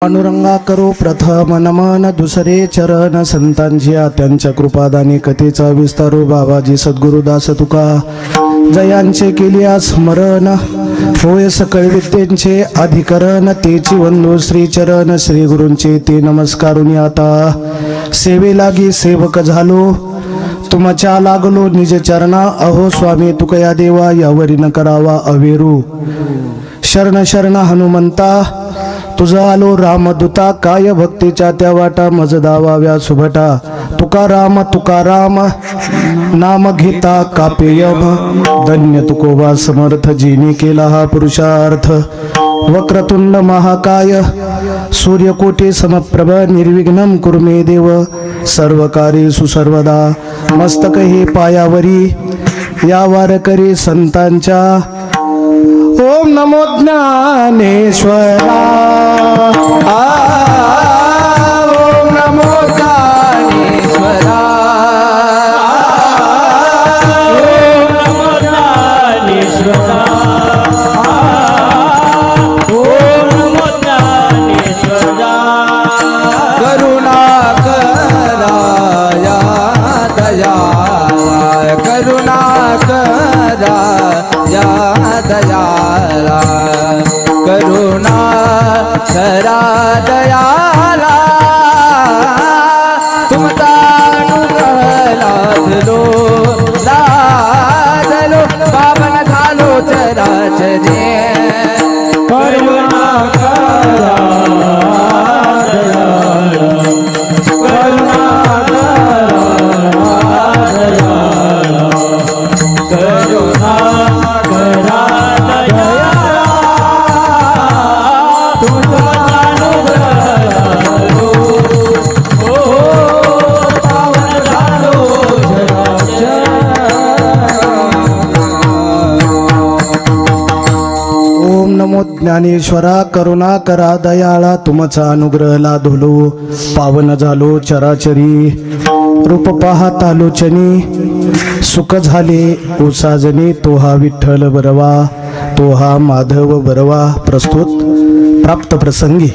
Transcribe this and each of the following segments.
पांडुरंगा करो प्रथम नमन दुसरे चरण संतांची त्यांच्या कृपादानी कथेचा विस्तारू बाबाजी सद्गुरुदास तुका जयांचे केलिया स्मरण होय सकळ विद्येचे अधिकरण तेची वंदू श्री चरण श्री गुरूंचे ते नमस्कारुनी आता सेवे लागी सेवक झालो तुमच्या लागलो निज चरणा अहो स्वामी तुकया देवा यावरी न करावा अवेरू शरण शरण हनुमंता तुझा आलो रामदूता काय भक्तीच्या त्या वाटा मज दावाव्या सुभटा तुकाराम नाम घेता कापेयम धन्य तुकोबा समर्थ जिने केला हा पुरुषार्थ वक्रतुंड महाकाय सूर्यकोटी समप्रभ निर्विघ्नं कुर्मे देव सर्व कार्येषु सर्वदा मस्तक हे पायावरी या वारकरी संतांच्या ओम नमो ज्ञानेश्वरा ओम नमो ज्ञानेश्वरा ओम नमो ज्ञानेश्वरा ओम नमो ज्ञानेश्वरा करुणा कराया दया करुणा कराया दयाला करुणा करा दयाला तुमचा अनुग्रह लादलो पावन झालो चराचरे करुणा करा दयाला करुणा करुणा ज्ञानेश्वरा करुणा करा दयाळा तुमचा अनुग्रह लाधलो पावन झालो चराचरी रूप पाहता लोचनी सुख झाले ओसाजनी तो हा विठ्ठल बरवा तो हा माधव बरवा प्रस्तुत प्राप्त प्रसंगी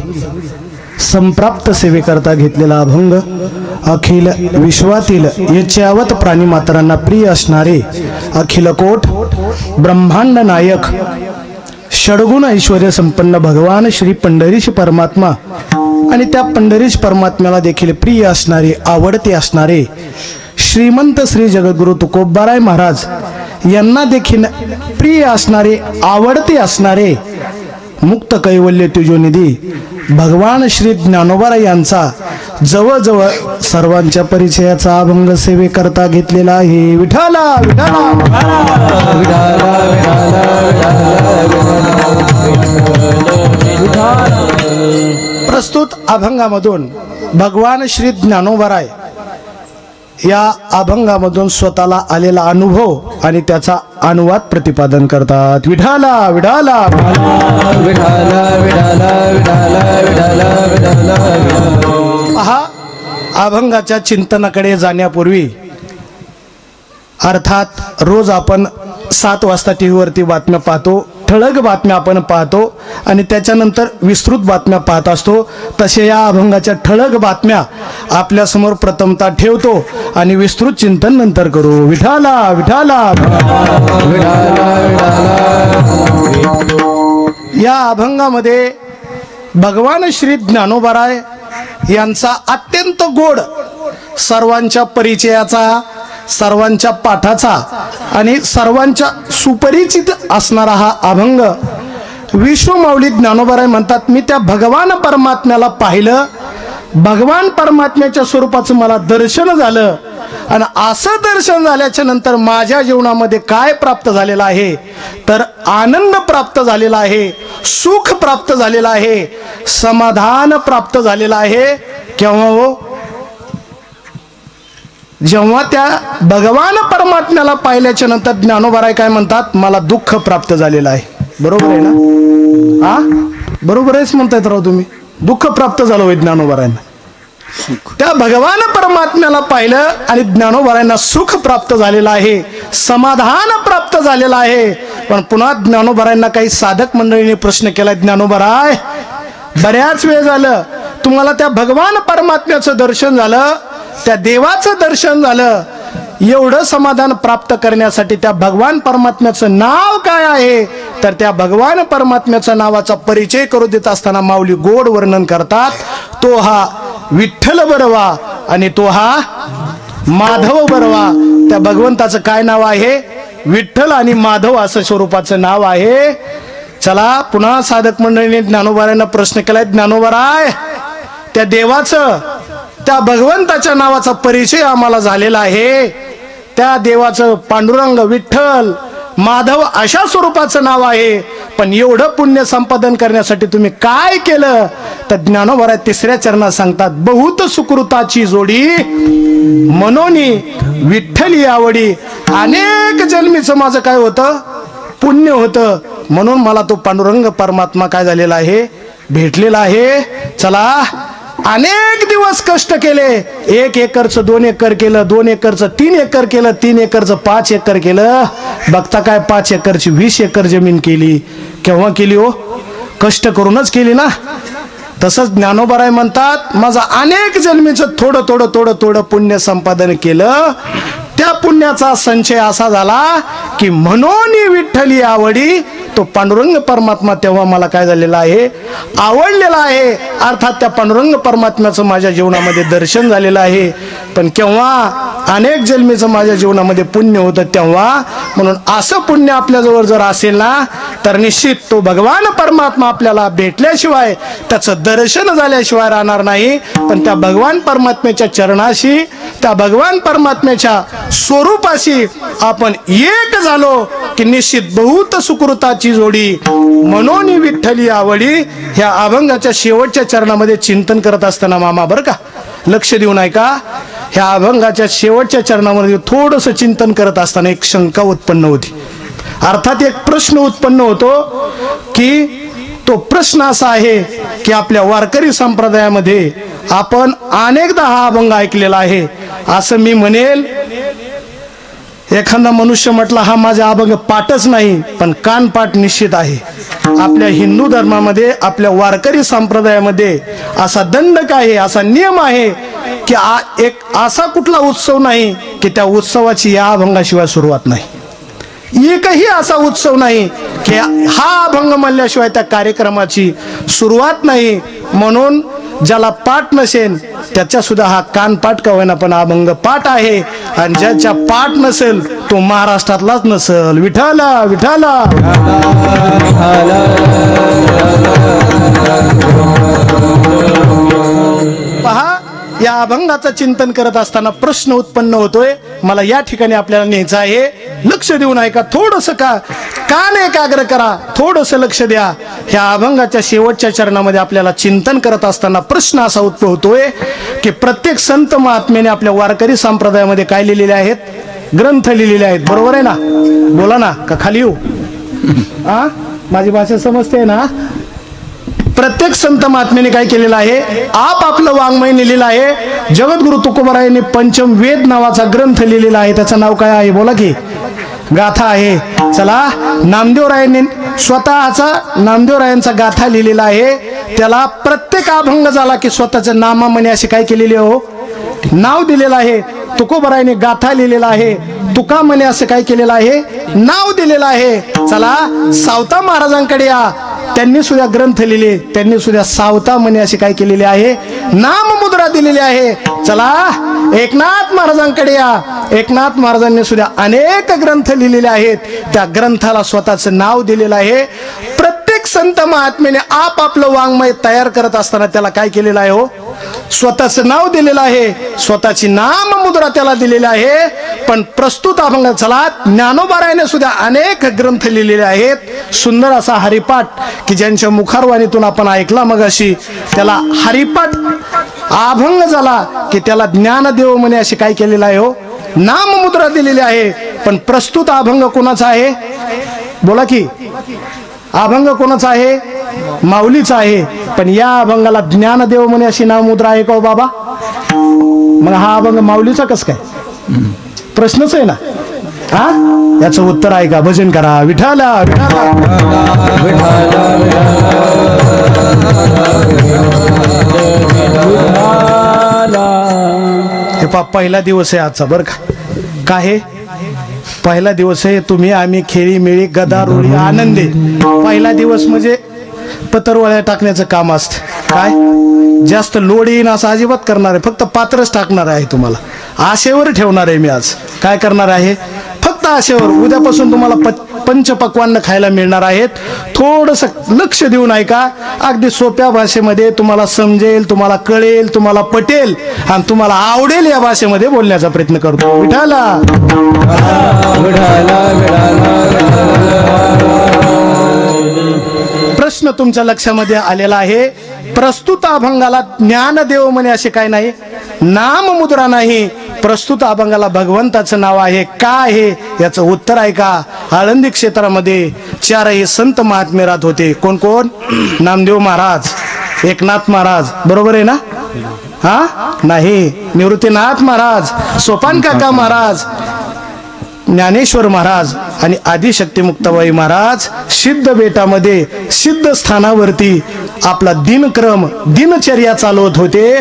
संप्राप्त सेवेकरता घेतलेला अभंग अखिल विश्वातील यच्यावत प्राणी मात्रांना प्रिय असणारे अखिलकोट ब्रह्मांड नायक षडगुण ऐश्वर्य संपन्न भगवान श्री पंढरीश परमात्मा आणि त्या पंढरीश परमात्म्याला देखील प्रिय असणारे आवडते असणारे श्रीमंत श्री जगद्गुरु तुकोबाराय महाराज यांना देखील प्रिय असणारे आवडते असणारे मुक्त कैवल्य तुजोनिधी भगवान श्री ज्ञानोबा यांचा जवळजवळ सर्वांच्या परिचयाचा अभंग सेवेकरता घेतलेला आहे विठाला विठाला प्रस्तुत अभंगामधून भगवान श्री ज्ञानोबाराय या अभंगामधून स्वतःला आलेला अनुभव आणि त्याचा अनुवाद प्रतिपादन करतात विठाला विठाला पहा अभंगाच्या चिंतनाकडे जाण्यापूर्वी अर्थात रोज आपण 7 वाजता टीव्हीवरती बातम्या पाहतो ठळक बातम्या आपण पाहतो आणि त्याच्यानंतर विस्तृत बातम्या पाहत असतो तसे या अभंगाच्या ठळक बातम्या आपल्या समोर प्रथमतः ठेवतो आणि विस्तृत चिंतन नंतर करू विठाला विठाला या अभंगामध्ये भगवान श्री ज्ञानोबाराय यांचा अत्यंत गोड सर्वांच्या परिचयाचा सर्वांच्या पाठाचा आणि सर्वांच्या सुपरिचित असणारा हा अभंग विश्वमाऊली ज्ञानोबाराय म्हणतात मी त्या भगवान परमात्म्याला पाहिलं भगवान परमात्म्याच्या स्वरूपाचं मला दर्शन झालं आणि असं दर्शन झाल्याच्या नंतर माझ्या जीवनामध्ये काय प्राप्त झालेलं आहे तर आनंद प्राप्त झालेला आहे सुख प्राप्त झालेलं आहे समाधान प्राप्त झालेलं आहे केव्हा हो जेव्हा त्या भगवान परमात्म्याला पाहिल्याच्या नंतर ज्ञानोबाराय काय म्हणतात मला दुःख प्राप्त झालेलं आहे बरोबर आहे ना हा बरोबर आहेच म्हणतायत राव तुम्ही दुःख प्राप्त झालं होय ज्ञानोबारायांना त्या भगवान परमात्म्याला पाहिलं आणि ज्ञानोबारायांना सुख प्राप्त झालेलं आहे समाधान प्राप्त झालेलं आहे पण पुन्हा ज्ञानोबारायांना काही साधक मंडळीने प्रश्न केला ज्ञानोबाराय बऱ्याच वेळ झालं तुम्हाला त्या भगवान परमात्म्याचं दर्शन झालं, त्या देवाचं दर्शन झालं. एवढं समाधान प्राप्त करण्यासाठी त्या भगवान परमात्म्याचं नाव काय आहे, तर त्या भगवान परमात्म्याच्या नावाचा परिचय करू देत असताना माऊली गोड वर्णन करतात. तो हा विठ्ठल बरवा आणि तो हा माधव बरवा. त्या भगवंताचं काय नाव आहे? विठ्ठल आणि माधव असं स्वरूपाचं नाव आहे. चला पुन्हा साधक मंडळीने ज्ञानोबारायांना प्रश्न केलाय, ज्ञानोबाराय त्या देवाचं, त्या भगवंताच्या नावाचा परिचय आम्हाला झालेला आहे. त्या देवाचं पांडुरंग, विठ्ठल, माधव अशा स्वरूपाचं नाव आहे. पण एवढं पुण्य संपादन करण्यासाठी तुम्ही काय केलं? तर ज्ञानोबा तिसऱ्या चरणात सांगतात, बहुत सुकृताची जोडी मनोनी विठ्ठली आवडी. अनेक जन्मीचं माझं काय होतं? पुण्य होतं. म्हणून मला तो पांडुरंग परमात्मा काय झालेला आहे? भेटलेला आहे. चला अनेक दिवस कष्ट केले. 1 एकरचं 2 एकर केलं, 2 एकरचं 3 एकर केलं, 3 एकरचं 5 एकर केलं. बघता काय 5 एकरची 20 एकर जमीन केली. केव्हा केली हो? कष्ट करूनच केली ना. तसंच ज्ञानोबाराय म्हणतात, माझं अनेक जन्मीचं थोडं थोडं थोडं थोडं पुण्य संपादन केलं. त्या पुण्याचा संचय असा झाला की म्हणून विठ्ठली आवडी. तो पांडुरंग परमात्मा तेव्हा मला काय झालेला आहे? आवडलेला आहे. अर्थात त्या पांडुरंग परमात्म्याचं माझ्या जीवनामध्ये दर्शन झालेलं आहे. पण केव्हा? अनेक जन्मीचं माझ्या जीवनामध्ये पुण्य होतं तेव्हा. म्हणून असं पुण्य आपल्याजवळ जर असेल ना, तर निश्चित तो भगवान परमात्मा आपल्याला भेटल्याशिवाय, त्याचं दर्शन झाल्याशिवाय राहणार नाही. पण त्या भगवान परमात्म्याच्या चरणाशी, त्या भगवान परमात्म्याच्या स्वरूपाशी आपण एक झालो की निश्चित बहुत सुकृताची जोडी मनोनी विठ्ठली आवडी. ह्या अभंगाच्या शेवटच्या चरणामध्ये चिंतन करत असताना मामा बरं का, लक्ष देऊन ऐका. ह्या अभंगाच्या शेवटच्या चरणामध्ये थोडंसं चिंतन करत असताना एक शंका उत्पन्न होती. अर्थात एक प्रश्न उत्पन्न होतो की तो प्रश्न असा आहे की आपल्या वारकरी संप्रदायामध्ये आपण अनेकदा हा अभंग ऐकलेला आहे. असं मी म्हणेल, एखादा मनुष्य म्हटला हा माझा अभंग पाठच नाही, पण कानपाठ निश्चित आहे. आपल्या हिंदू धर्मामध्ये, आपल्या वारकरी संप्रदायामध्ये असा दंडक आहे, असा नियम आहे की एक असा कुठला उत्सव नाही की त्या उत्सवाची या अभंगाशिवाय सुरुवात नाही. एकही असा उत्सव नाही की हा अभंग म्हणल्याशिवाय त्या कार्यक्रमाची सुरुवात नाही. म्हणून ज्याला पाठ नसेल त्याच्या सुद्धा हा कानपाठ का होईना पण अभंग पाठ आहे. आणि ज्याच्या पाठ नसेल तो महाराष्ट्रातलाच नसेल. विठाला विठाला. पहा, या अभंगाचं चिंतन करत असताना प्रश्न उत्पन्न होतोय. मला या ठिकाणी आपल्याला न्यायचं आहे. लक्ष देऊन ऐका. थोडंसं कान एकाग्र करा, थोडंसं लक्ष द्या. ह्या अभंगाच्या शेवटच्या चरणामध्ये आपल्याला चिंतन करत असताना प्रश्न असा उद्भवतोय की प्रत्येक संत महात्म्याने आपल्या वारकरी संप्रदायामध्ये काय लिहिलेले आहेत? ग्रंथ लिहिलेले आहेत. बरोबर आहे ना? बोला ना, का खाली येऊ? माझी भाषा समजते ना? प्रत्येक संत महात्म्याने काय केलेलं आहे? आपलं वाङ्मय लिहिलेलं आहे. जगद्गुरु तुकोबारायांनी पंचम वेद नावाचा ग्रंथ लिहिलेला आहे. त्याचं नाव काय आहे? बोला की. गाथा आहे. चला, नामदेवरायांनी स्वतःचा, नामदेवरायांचा गाथा लिहिलेला आहे. त्याला प्रत्येक अभंग झाला की स्वतःच्या नामामध्ये अशी काय केलेली हो? नाव दिलेलं आहे. तुकोबारायांनी गाथा लिहिलेला आहे. तुका म्हणे असं काय केलेलं आहे? नाव दिलेलं आहे. चला, सावता महाराजांकडे या. त्यांनी सुद्धा ग्रंथ लिहिले. त्यांनी सुद्धा सावता म्हणे अशी काय केलेली आहे? नाममुद्रा दिलेली आहे. चला, एकनाथ महाराजांकडे या. एकनाथ महाराजांनी सुद्धा अनेक ग्रंथ लिहिलेले आहेत. त्या ग्रंथाला स्वतःचं नाव दिलेलं आहे. प्रत्येक संत महात्म्याने आपलं वाङ्मय तयार करत असताना त्याला काय केलेलं आहे हो? स्वतःचं नाव दिलेलं आहे. स्वतःची नाममुद्रा त्याला दिलेली आहे. पण प्रस्तुत अभंग, चला, ज्ञानोबारायाने सुद्धा अनेक ग्रंथ लिहिलेले आहेत. सुंदर असा हरिपाठ की ज्यांच्या मुखारवाणीतून आपण ऐकला मगाशी, त्याला हरिपाठ अभंग झाला की त्याला ज्ञानदेव म्हणे अशी काय केलेलं आहे हो? नाममुद्रा दिलेली आहे. पण प्रस्तुत अभंग कोणाचा आहे? बोला की. अभंग कोणाचा आहे? माऊलीचा आहे. पण या अभंगाला ज्ञानदेव म्हणे अशी नाममुद्रा आहे का हो बाबा? मग हा अभंग माऊलीचा कस काय? प्रश्नच आहे ना. हा याचं उत्तर आहे का? भजन करा विठाला विठाला हे पा पहिला दिवस आहे आजचा बरं का. काय पहिला दिवस आहे. तुम्ही आम्ही खेळी मिळी गदारोळी आनंदी. पहिला दिवस म्हणजे पत्रवळ्या टाकण्याचं काम असतं. काय जास्त लोड येईन असं अजिबात करणार आहे. फक्त पात्रच टाकणार आहे. तुम्हाला आशेवर ठेवणार आहे मी आज. काय करणार आहे? फक्त आशेवर. उद्यापासून तुम्हाला पंचपक्वान्न खायला मिळणार आहेत. थोडंसं लक्ष देऊन ऐका. अगदी सोप्या भाषेमध्ये तुम्हाला समजेल, तुम्हाला कळेल, तुम्हाला पटेल आणि तुम्हाला आवडेल या भाषेमध्ये बोलण्याचा प्रयत्न करतो. विठाला प्रश्न तुमच्या लक्षामध्ये आलेला आहे. प्रस्तुत अभंगाला ज्ञानदेव म्हणे असे काय नाही, नाममुद्रा नाही. प्रस्तुत अभंगाला भगवंताचं नाव आहे. का आहे याचं उत्तर आहे का? आळंदी क्षेत्रामध्ये चारही संत महात्मे राहत होते. कोण कोण? नामदेव महाराज, एकनाथ महाराज, बरोबर आहे ना? हा नाही, निवृत्तीनाथ महाराज, सोपान काका महाराज, ज्ञानेश्वर महाराज आणि आदिशक्ती मुक्ताबाई महाराज सिद्ध बेटामध्ये सिद्ध स्थानावरती आपला दिनक्रम दिनचर्या चालवत होते.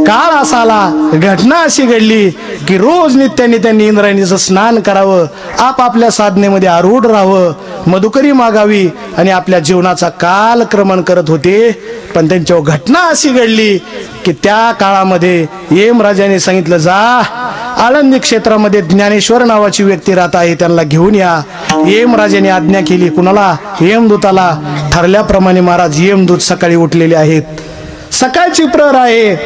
काळ असा आला, घटना अशी घडली की रोज नित्याने त्यांनी इंद्रायणीचं स्नान करावं, आपापल्या साधनेमध्ये आरूढ राहावं, मधुकरी मागावी आणि आपल्या जीवनाचा कालक्रमण करत होते. पण त्यांच्यावर घटना अशी घडली की त्या काळामध्ये यमराजाने सांगितलं, जा आळंदी क्षेत्रामध्ये ज्ञानेश्वर नावाची व्यक्ती राहत आहे, त्यांना घेऊन या. यमराजाने आज्ञा केली. कुणाला? यमदूताला. ठरल्याप्रमाणे महाराज यमदूत सकाळी उठलेले आहेत. सकाळची प्रहर आहे.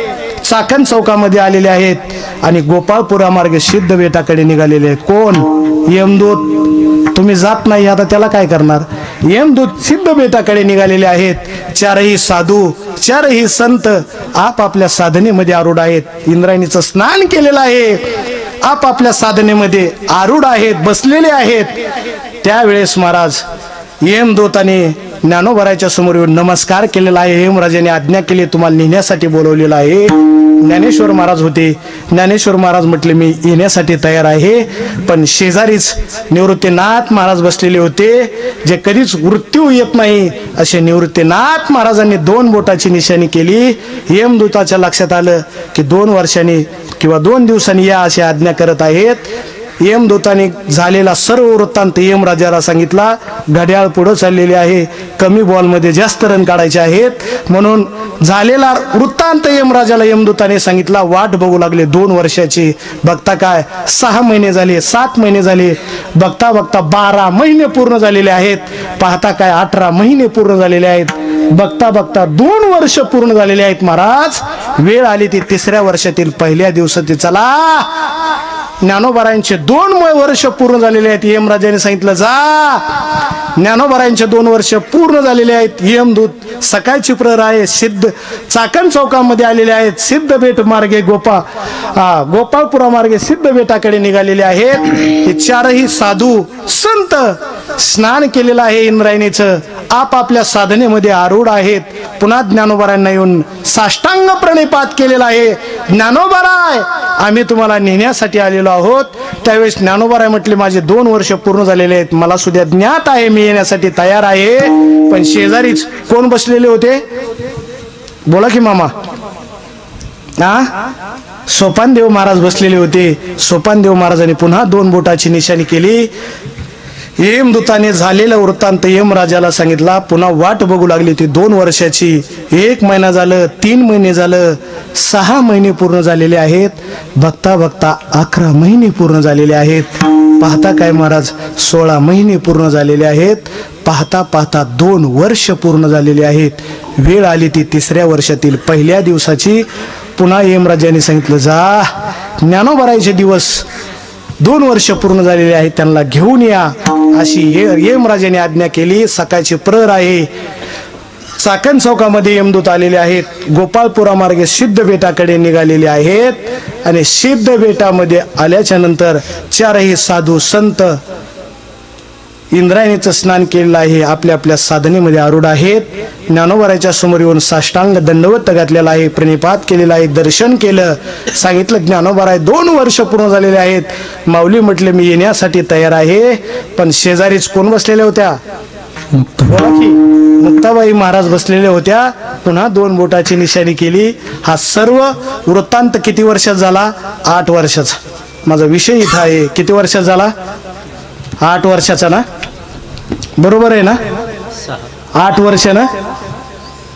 चाकण चौकामध्ये आलेले आहेत आणि गोपाळपुरा मार्गे सिद्ध बेटाकडे निघालेले आहेत. कोण? यमदूत. तुम्ही जात नाही आता त्याला काय करणार? यमदूत सिद्ध बेटाकडे निघालेले आहेत. चारही साधू, चारही संत आपापल्या साधनेमध्ये आरूढ आहेत. इंद्रायणीचं स्नान केलेलं आहे, आपापल्या साधनेमध्ये आरूढ आहेत, बसलेले आहेत. त्यावेळेस महाराज यमदूताने ज्ञानोबराच्या समोर येऊन नमस्कार केलेला आहे. यमराजाने आज्ञा केली, तुम्हाला नेण्यासाठी बोलवलेलं आहे. ज्ञानेश्वर महाराज होते. ज्ञानेश्वर महाराज म्हटले, मी येण्यासाठी तयार आहे. पण शेजारीच निवृत्तीनाथ महाराज बसलेले होते, जे कधीच मृत्यू येत नाही असे निवृत्तीनाथ महाराजांनी 2 बोटाची निशाणी केली. यमदूताच्या लक्षात आलं की 2 वर्षांनी किंवा 2 दिवसांनी या अशी आज्ञा करत आहेत. यमदूताने झालेला सर्व वृत्तांत यमराजाला सांगितला. घड्याळ पुढे चाललेले आहे, कमी बॉलमध्ये जास्त रन काढायचे आहेत म्हणून झालेला वृत्तांत यमराजाला यमदूताने सांगितला. वाट बघू लागले 2 वर्षाची. बघता काय 6 महिने झाले, 7 महिने झाले, बघता बघता 12 महिने पूर्ण झालेले आहेत. पाहता काय 18 महिने पूर्ण झालेले आहेत. बघता बघता 2 वर्ष पूर्ण झालेले आहेत. महाराज वेळ आली ती 3ऱ्या वर्षातील पहिल्या दिवसाची. चला ज्ञानोबरायांचे 2 वर्ष पूर्ण झालेले आहेत. यमराजाने सांगितलं, जा. ज्ञानोबरायांचे 2 वर्ष पूर्ण झालेले आहेत. यमदूत सकाळची प्रहर आहे, सिद्ध चाकण चौकामध्ये आलेले आहेत. सिद्ध बेट मार्गे गोपाळपुरा मार्गे सिद्ध बेटाकडे निघालेले आहेत. हे चारही साधू संत स्नान केलेलं आहे इंद्रायणीचं, आपापल्या साधनेमध्ये आरूढ आहेत. पुन्हा ज्ञानोबरायांना येऊन साष्टांग प्रणिपात केलेला आहे. ज्ञानोबराय, आम्ही तुम्हाला नेण्यासाठी आलेलो आहोत. त्यावेळेस ज्ञानोबराय म्हटले, माझे 2 वर्ष पूर्ण झालेले आहेत, मला सुद्धा ज्ञात आहे, मी येण्यासाठी तयार आहे. पण शेजारीच कोण बसलेले होते? बोला की मामा. सोपानदेव महाराज बसलेले होते. सोपानदेव महाराजांनी पुन्हा 2 बोटाची निशाणी केली. यमदूताने झालेला वृत्तांत यमराजाला सांगितला. पुन्हा वाट बघू लागली ती 2 वर्षाची. 1 महिना झालं, 3 महिने झालं, 6 महिने पूर्ण झालेले आहेत. बघता बघता 11 महिने पूर्ण झालेले आहेत. पाहता काय महाराज 16 महिने पूर्ण झालेले आहेत. पाहता पाहता 2 वर्ष पूर्ण झालेले आहेत. वेळ आली ती 3ऱ्या वर्षातील पहिल्या दिवसाची. पुन्हा यमराजाने सांगितलं, जा. ज्ञानोबरायचे दिवस 2 वर्ष पूर्ण झालेले आहेत, त्यांना घेऊन या अशी यमराजाने आज्ञा केली. सकाळची प्रहर आहे. चाकण चौकामध्ये यमदूत आलेले आहेत. गोपाळपुरा मार्गे सिद्ध बेटाकडे निघालेले आहेत आणि सिद्ध बेटामध्ये आल्याच्या नंतर चारही साधू संत इंद्रायणीचं स्नान केलेलं आहे, आपल्या आपल्या साधनेमध्ये आरूढ आहेत. ज्ञानोबाराच्या समोर येऊन साष्टांग दंडवत घातलेला आहे, प्रणिपात केलेला आहे, दर्शन केलं, सांगितलं ज्ञानोबाराय 2 वर्ष पूर्ण झालेले आहेत. माऊली म्हटले मी येण्यासाठी तयार आहे. पण शेजारीच कोण बसलेल्या होत्या? मुक्ताबाई महाराज बसलेल्या होत्या. पुन्हा 2 बोटाची निशाणी केली. हा सर्व वृत्तांत किती वर्षात झाला? 8 वर्षाचा. माझा विषय इथं आहे. किती वर्षात झाला? 8 वर्षाचा ना? बरोबर आहे ना? 8 वर्ष ना?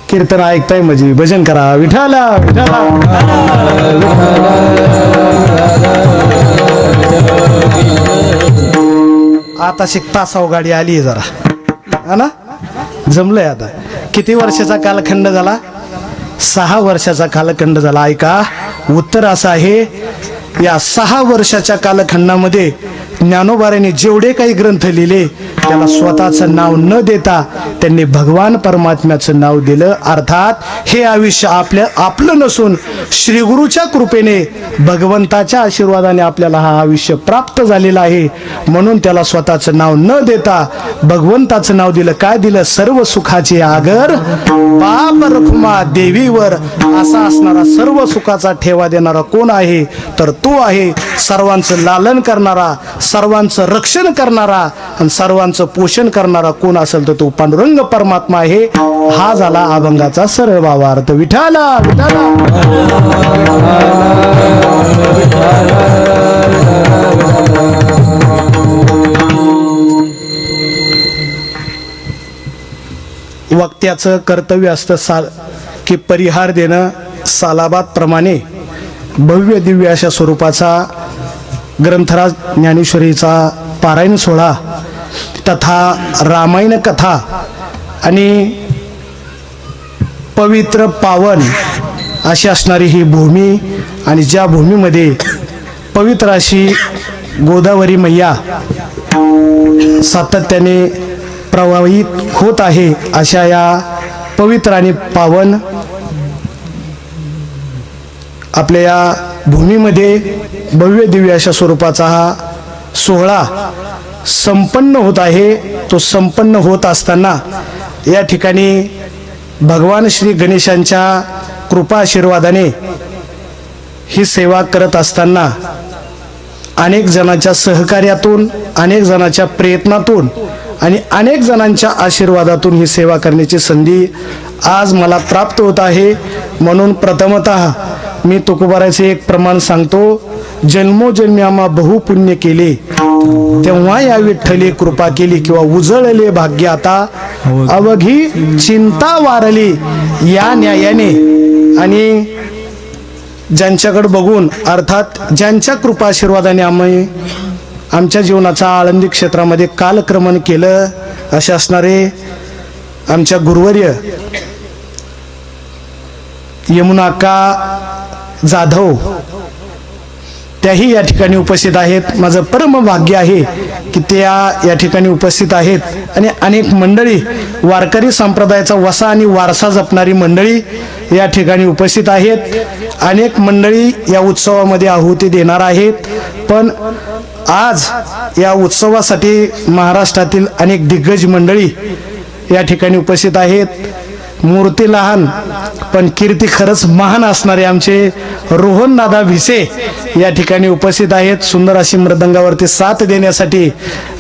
कीर्तन ऐकताय म्हणजे भजन करा. विठाला विठाला. आता तासाव गाडी आली जरा, हा ना? जमलंय आता. किती वर्षाचा कालखंड झाला? 6 वर्षाचा कालखंड झाला. ऐका, उत्तर असं आहे, या 6 वर्षाच्या कालखंडामध्ये ज्ञानोबारांनी जेवढे काही ग्रंथ लिहिले त्याला स्वतःचं नाव न देता त्यांनी भगवान परमात्म्याचं नाव दिलं. अर्थात हे आयुष्य आपलं नसून श्री गुरुच्या कृपेने भगवंताच्या आशीर्वादाने आपल्याला हा आयुष्य प्राप्त झालेला आहे. म्हणून त्याला स्वतःचं नाव न देता भगवंताचं नाव दिलं. काय दिलं? सर्व सुखाचे आगर बाप रखुमा देवीवर. असा असणारा सर्व सुखाचा ठेवा देणारा कोण आहे? तर तो आहे सर्वांचं लालन करणारा, सर्वांचं रक्षण करणारा आणि सर्वांचं पोषण करणारा कोण असेल तर तो पांडुरंग परमात्मा आहे. हा झाला अभंगाचा सरळ भावार्थ. विठाला विठाला. वक्त्याचं कर्तव्य असतं की परिहार देणं. सालाबाद प्रमाणे भव्य दिव्य अशा स्वरूपाचा ग्रंथराज ज्ञानेश्वरीचा पारायण सोहळा तथा रामायण कथा आणि पवित्र पावन अशी असणारी ही भूमी आणि ज्या भूमीमध्ये पवित्र अशी गोदावरी मैया सातत्याने प्रवाहित होत आहे, अशा या पवित्र आणि पावन आपल्या या भूमीमध्ये भव्य दिव्य अशा स्वरूपाचा हा सोहळा संपन्न होत आहे. तो संपन्न होत असताना या ठिकाणी भगवान श्री गणेशांच्या कृपा आशीर्वादाने ही सेवा करत असताना अनेक जणांच्या सहकार्यातून, अनेक जणांच्या प्रयत्नातून आणि अनेक जणांच्या आशीर्वादातून ही सेवा करण्याची संधी आज मला प्राप्त होत आहे. म्हणून प्रथमतः मी तुकोबाराचे एक प्रमाण सांगतो. जन्मोजन्मी आम्हा बहुपुण्य केले, तेव्हा या विठ्ठली कृपा केली. किंवा उजळले भाग्य आता अवघी चिंता वारली या न्यायाने. आणि ज्यांच्याकडे बघून, अर्थात ज्यांच्या कृपा आशीर्वादाने आम्ही आमच्या जीवनाचा आळंदी क्षेत्रामध्ये कालक्रमण केलं, असे असणारे आमच्या गुरुवर्य यमुनाका जाधव त्याही या ठिकाणी उपस्थित आहेत. माझं परम भाग्य आहे की त्या या ठिकाणी उपस्थित आहेत. आणि अनेक मंडळी, वारकरी संप्रदायाचा वसा आणि वारसा जपणारी मंडळी या ठिकाणी उपस्थित आहेत. अनेक मंडळी या उत्सवामध्ये आहुती देणार आहेत. पण आज या उत्सवासाठी महाराष्ट्रातील अनेक दिग्गज मंडळी या ठिकाणी उपस्थित आहेत. मूर्ती लहान पण कीर्ती खरंच महान असणारे आमचे रोहन दादा भिसे या ठिकाणी उपस्थित आहेत. सुंदर अशी मृदंगावरती साथ देण्यासाठी.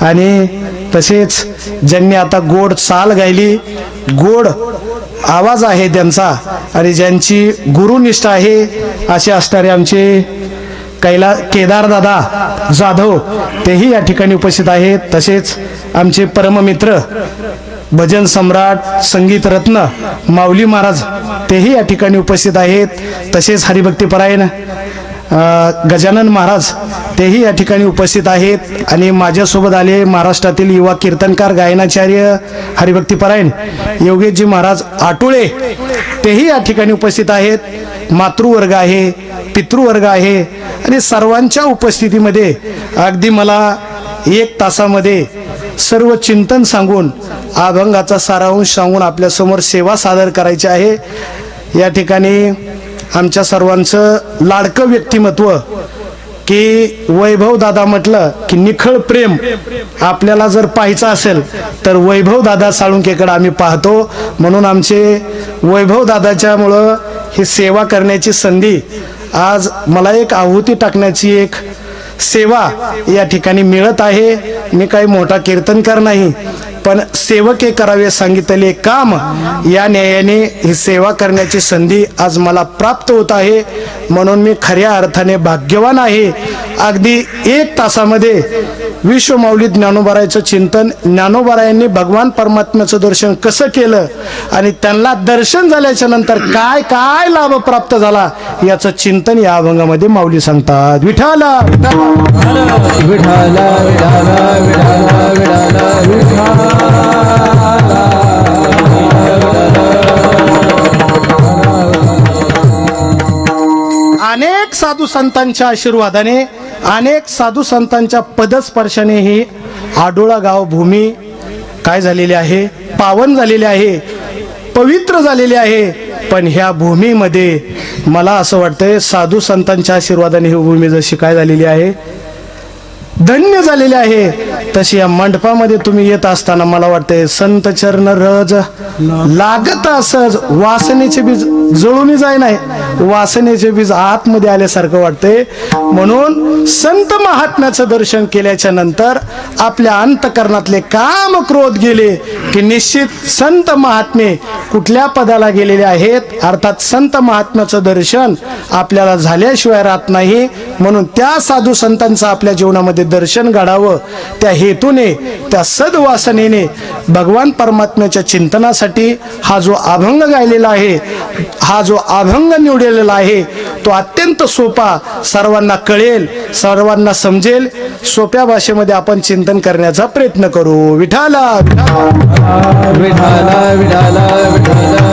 आणि तसेच ज्यांनी आता गोड चाल गायली, गोड आवाज आहे त्यांचा आणि ज्यांची गुरुनिष्ठा आहे, असे असणारे आमचे केदार दादा जाधव तेही या ठिकाणी उपस्थित आहेत. तसेच आमचे परममित्र भजन सम्राट, संगीत रत्न माऊली महाराज तेही या ठिकाणी उपस्थित आहेत. तसेच हरिभक्तीपरायण गजानन महाराज तेही या ठिकाणी उपस्थित आहेत. आणि माझ्यासोबत आले महाराष्ट्रातील युवा कीर्तनकार, गायनाचार्य, हरिभक्तीपरायण योगेशजी महाराज आटुळे तेही या ठिकाणी उपस्थित आहेत. मातृवर्ग आहे, पितृवर्ग आहे. आणि सर्वांच्या उपस्थितीमध्ये अगदी मला 1 तासामध्ये सर्व चिंतन सांगून, अभंगाचा सारांश सांगून आपल्यासमोर सेवा सादर करायची आहे. या ठिकाणी आमच्या सर्वांचं लाडकं व्यक्तिमत्व की वैभव दादा म्हटलं की निखळ प्रेम आपल्याला जर पाहायचं असेल तर वैभव दादा साळुंकेकडे आम्ही पाहतो. म्हणून आमचे वैभव दादाच्यामुळं ही सेवा करण्याची संधी, आज मला एक आहुती टाकण्याची एक सेवा या ठिकाणी मिळत आहे. मी काही मोठा कीर्तनकार नाही, पण सेवके करावे सांगितले काम या न्यायाने ही सेवा करण्याची संधी आज मला प्राप्त होत आहे. म्हणून मी खऱ्या अर्थाने भाग्यवान आहे. अगदी 1 तासामध्ये विश्वमाऊली ज्ञानोबारायचं चिंतन, ज्ञानोबारायांनी भगवान परमात्म्याचं दर्शन कसं केलं आणि त्यांना दर्शन झाल्याच्या नंतर काय काय लाभ प्राप्त झाला याचं चिंतन या अभंगामध्ये माऊली सांगतात. विठाला विठाला विठाला विठाला विठाला अनेक साधू संतांच्या आशीर्वादाने, अनेक साधू संतांच्या पदस्पर्शाने ही आडोळा गाव भूमी काय झालेली आहे, पावन झालेली आहे, पवित्र झालेली आहे. पण ह्या भूमीमध्ये मला असं वाटतंय साधू संतांच्या आशीर्वादाने ही भूमी जशी काय झालेली आहे, धन्य झालेली आहे, तशी या मंडपामध्ये तुम्ही येत असताना मला वाटतंय संत चरण रज लागत असच वासनेचे बीज जळून जाय नाही, वासनेचे बीज आतमध्ये आल्यासारखं वाटतंय. म्हणून संत महात्म्याचं दर्शन केल्याच्या नंतर आपल्या अंतकरणातले काम क्रोध गेले की निश्चित संत महात्मे कुठल्या पदाला गेलेले आहेत. अर्थात संत महात्म्याचं दर्शन आपल्याला झाल्याशिवाय राहत नाही. म्हणून त्या साधू संतांचं आपल्या जीवनामध्ये दर्शन घडावं, त्या हेतूने, त्या सद्वासनेने भगवान परमात्म्याच्या चिंतनासाठी हा जो अभंग गायलेला आहे, हा जो अभंग निवडलेला आहे, तो अत्यंत सोपा, सर्वांना कळेल, सर्वांना समजेल, सोप्या भाषेमध्ये आपण चिंतन करण्याचा प्रयत्न करू. विठाला विठाला विठाला विठाला.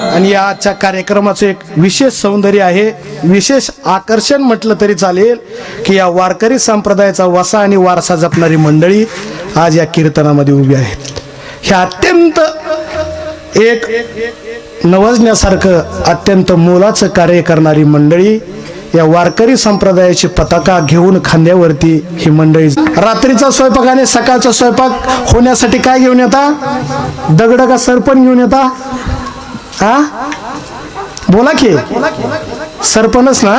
आणि या आजच्या कार्यक्रमाचं एक विशेष सौंदर्य आहे, विशेष आकर्षण म्हटलं तरी चालेल की या वारकरी संप्रदायाचा वसा आणि वारसा जपणारी मंडळी आज या कीर्तनामध्ये उभी आहेत. हे अत्यंत एक नवजण्यासारखं अत्यंत मोलाचं कार्य करणारी मंडळी, या वारकरी संप्रदायाची पताका घेऊन खांद्यावरती ही मंडळी रात्रीचा स्वयंपाक आणि सकाळचा स्वयंपाक होण्यासाठी काय घेऊन येता? दगड का सरपण घेऊन येता? हा बोला की सरपणच ना.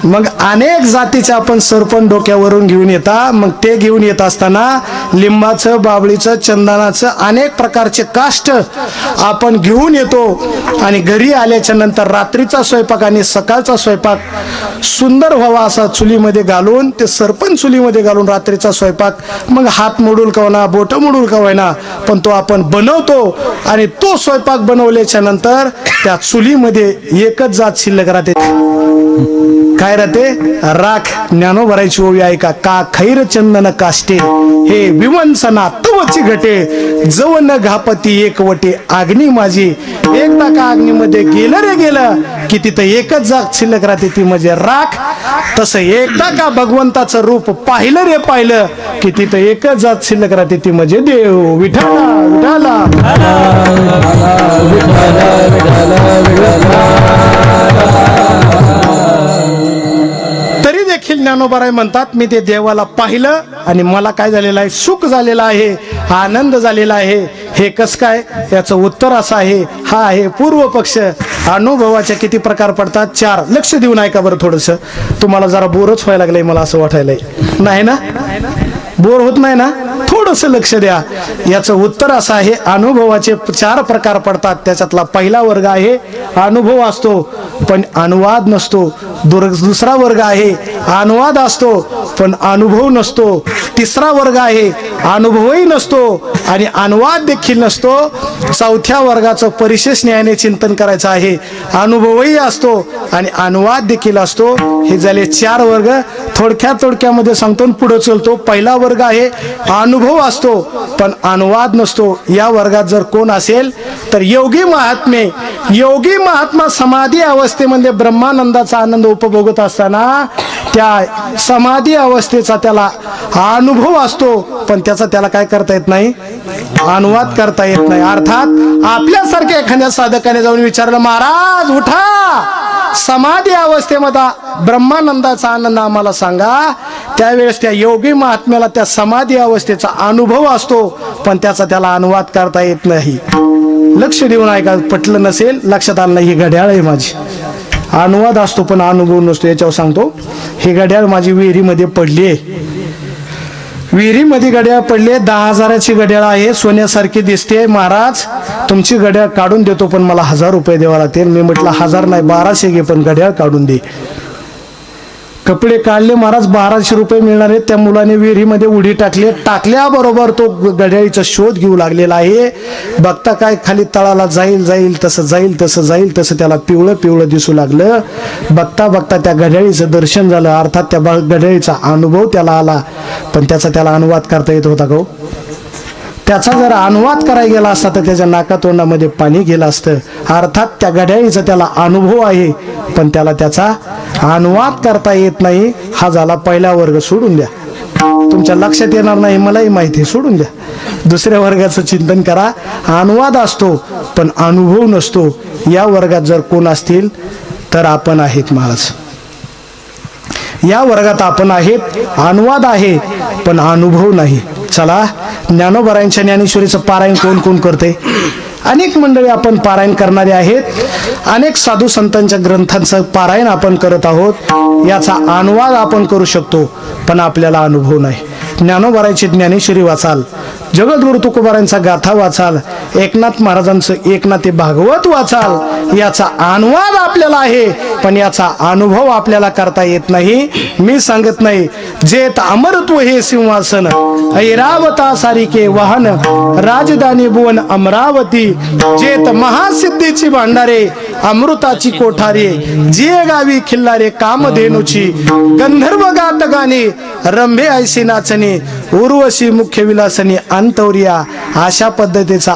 मग अनेक जातीचे आपण सरपण डोक्यावरून घेऊन येता. मग ते घेऊन येत असताना लिंबाचं, बाबळीचं, चंदनाचं अनेक प्रकारचे काष्ट आपण घेऊन येतो आणि घरी आल्याच्या नंतर रात्रीचा स्वयंपाक आणि सकाळचा स्वयंपाक सुंदर व्हावा असा चुलीमध्ये घालून, ते सरपण चुलीमध्ये घालून रात्रीचा स्वयंपाक, मग हात मोडूल का होईना, बोट मोडूल का होईना, पण तो आपण बनवतो. आणि तो स्वयंपाक बनवल्याच्या नंतर त्या चुलीमध्ये एकच जात शिल्लक राहते. काय राहते? राख. ज्ञानोबारायची ओवी ऐका. का खैर चंदन काष्टे हे विवंसना तवची घटे, जवन घापती एकवटे अग्नी माझी. एकदा का अग्नीमध्ये गेलं रे गेलं की तिथं एकच जात शिल्लक राहते, ती म्हणजे राख. तसं एकदा का भगवंताचं रूप पाहिलं रे पाहिलं की तिथं एकच जात शिल्लक राहते, ती म्हणजे देव. विठाला विठाला तरी देखील ज्ञानोबाराय म्हणतात मी ते देवाला पाहिलं आणि मला काय झालेलं आहे, सुख झालेलं आहे, आनंद झालेला आहे. हे कस काय? याचं उत्तर असं आहे, हा आहे पूर्व पक्ष. अनुभवाचे किती प्रकार पडतात? 4. लक्ष देऊन ऐका बरं थोडस. तुम्हाला जरा बोरच व्हायला लागलंय मला असं वाटायलंय, नाही ना? बोर होत नाही ना? थोडस लक्ष द्या. याचं उत्तर असं आहे, अनुभवाचे 4 प्रकार पडतात. त्याच्यातला पहिला वर्ग आहे अनुभव असतो पण अनुवाद नसतो. दुसरा वर्ग आहे अनुवाद असतो पण अनुभव नसतो. तिसरा वर्ग आहे अनुभवही नसतो आणि अनुवाद देखील नसतो. चौथ्या वर्गाचं परिशेष न्यायाने चिंतन करायचं आहे. अनुभवही असतो आणि अनुवाद देखील असतो. हे झाले 4 वर्ग. थोडक्यामध्ये सांगतो पुढे चलतो. पहिला वर्ग आहे अनुभव असतो पण अनुवाद नसतो. या वर्गात जर कोण असेल तर योगी महात्मे. योगी महात्मा समाधी अवस्थेमध्ये ब्रह्मानंदाचा आनंद उपभोगत असताना त्या समाधी अवस्थेचा त्याला अनुभव असतो पण त्याचा त्याला काय करता येत नाही, अनुवाद करता येत नाही. अर्थात आपल्यासारख्या एखाद्या साधकाने जाऊन विचारलं, महाराज उठा, समाधी अवस्थेमध्ये ब्रह्मानंदाचा आनंद आम्हाला सांगा. त्यावेळेस त्या योगी महात्म्याला त्या समाधी अवस्थेचा अनुभव असतो, पण त्याला अनुवाद करता येत नाही. लक्ष देऊन ऐका, पटलं नसेल, लक्षात आलं नाही, ही घड्याळ आहे माझी. अनुवाद असतो पण अनुभव नसतो. याच्यावर सांगतो, ही घड्याळ माझी विहिरीमध्ये पडली आहे. विहिरीमध्ये घड्याळ पडले, 10,000ची घड्याळ आहे, सोन्यासारखी दिसते. महाराज तुमची घड्याळ काढून देतो, पण मला 1000 रुपये द्यावा लागतील. मी म्हटलं 1000 नाही 1200 घे, पण घड्याळ काढून दे. कपडे काढले, महाराज 1200 रुपये मिळणार आहेत. त्या मुलाने विहिरीमध्ये उडी टाकली. टाकल्याबरोबर तो घड्याळीचा शोध घेऊ लागलेला आहे. बघता काय, खाली तळाला जाईल तसं त्याला पिवळं पिवळं दिसू लागलं. बघता बघता त्या घड्याळीचं दर्शन झालं, अर्थात त्या घड्याळीचा अनुभव त्याला आला. पण त्याला अनुवाद करता येत होता का? त्याचा जर अनुवाद करायला गेला असता तर त्याच्या नाकातोंडामध्ये पाणी गेलं असतं. अर्थात त्या घड्याळीचा त्याला अनुभव आहे, पण त्याचा अनुवाद करता येत नाही. हा झाला पहिला वर्ग. सोडून द्या, तुमच्या लक्षात येणार नाही, मलाही माहिती, सोडून द्या. दुसऱ्या वर्गाचं चिंतन करा. अनुवाद असतो पण अनुभव नसतो. या वर्गात जर कोण असतील तर आपण आहेत महाराज. या वर्गात आपण आहेत, अनुवाद आहे पण अनुभव नाही. चला, ज्ञानोबरायांच्या ज्ञानेश्वरीचं पारायण कोण कोण करते? अनेक मंडळी आपण पारायण करणारे आहेत. अनेक साधू संतांच्या ग्रंथांचं पारायण आपण करत आहोत. याचा अनुवाद आपण करू शकतो, पण आपल्याला अनुभव नाही. ज्ञानोबरायांची ज्ञानेश्वरी वाचाल, जगद्गुरु तुकोबारायांचा गाथा वाचाल, एकनाथ महाराजांचं एकनाथी भागवत वाचाल, याचा अनुवाद आपल्याला आहे, पण याचा अनुभव आपल्याला करता येत नाही. मी सांगत नाही, जेत अमरत्व हे सिंहासन, ऐरावता सारिके वाहन, राजधानी भुवन अमरावती, जेत महासिद्धीची भांडारे, अमृताची कोठारे, जे गावी खिल्लारे कामधेनुची, गंधर्व गात गाणी, रंभे ऐशी नाचणी, उर्वशी मुख्य विलासनी अंतौरिया. अशा पद्धतीचा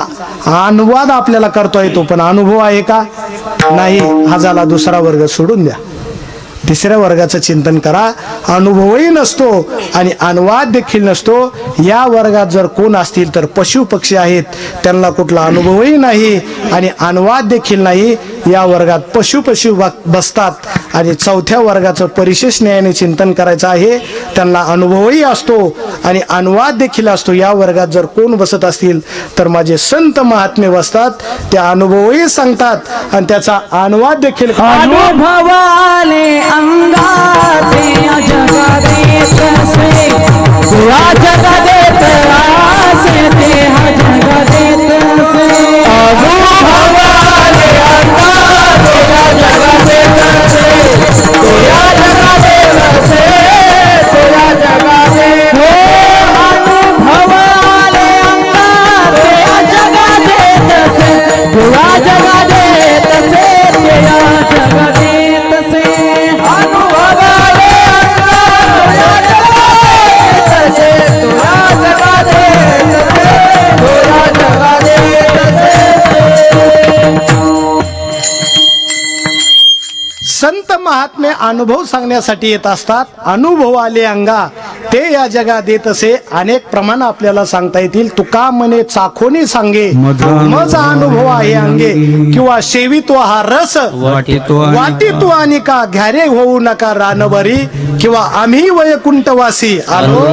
अनुवाद आपल्याला करता येतो, पण अनुभव आहे का? नाही. हा झाला दुसरा वर्ग. सोडून द्या, तिसऱ्या वर्गाचं चिंतन करा. अनुभवही नसतो आणि अनुवाद देखील नसतो. या वर्गात जर कोण असतील तर पशु पक्षी आहेत, त्यांना कुठला अनुभवही नाही आणि अनुवाद देखील नाही. या वर्गात पशु बसतात. आणि चौथ्या वर्गाचं परिशेष न्यायाने चिंतन करायचं आहे. त्यांना अनुभवही असतो आणि अनुवाद देखील असतो. या वर्गात जर कोण बसत असतील तर माझे संत महात्मे बसतात. ते अनुभवही सांगतात आणि त्याचा अनुवाद देखील. अनुभवाले अंगाते जगादेत से, तुला जगादेत आसे ते हा जगादेत से. अनुभवाले अंगाते जगादेत से, तुला जगादेत से, तुला जगादेत. हो अनुभवाले अंगाते जगादेत से, तुला जगादेत से, तुला जगादेत से. अनुभवाले अंगाते से, तुला जगादेत से, तुला जगादेत से. संत महात्मे अनुभव सांगण्यासाठी येत असतात. अनुभव आले अंगा ते या जगात देत असे. अनेक प्रमाण आपल्याला सांगता येतील. तुका म्हणे चाखोनी सांगे, मजा अनुभव आहे अंगे, किंवा सेवितो हा रस वाटितो आणि का घ्यारे होऊ नका रानभरी, किंवा आम्ही वैकुंठवासी आलो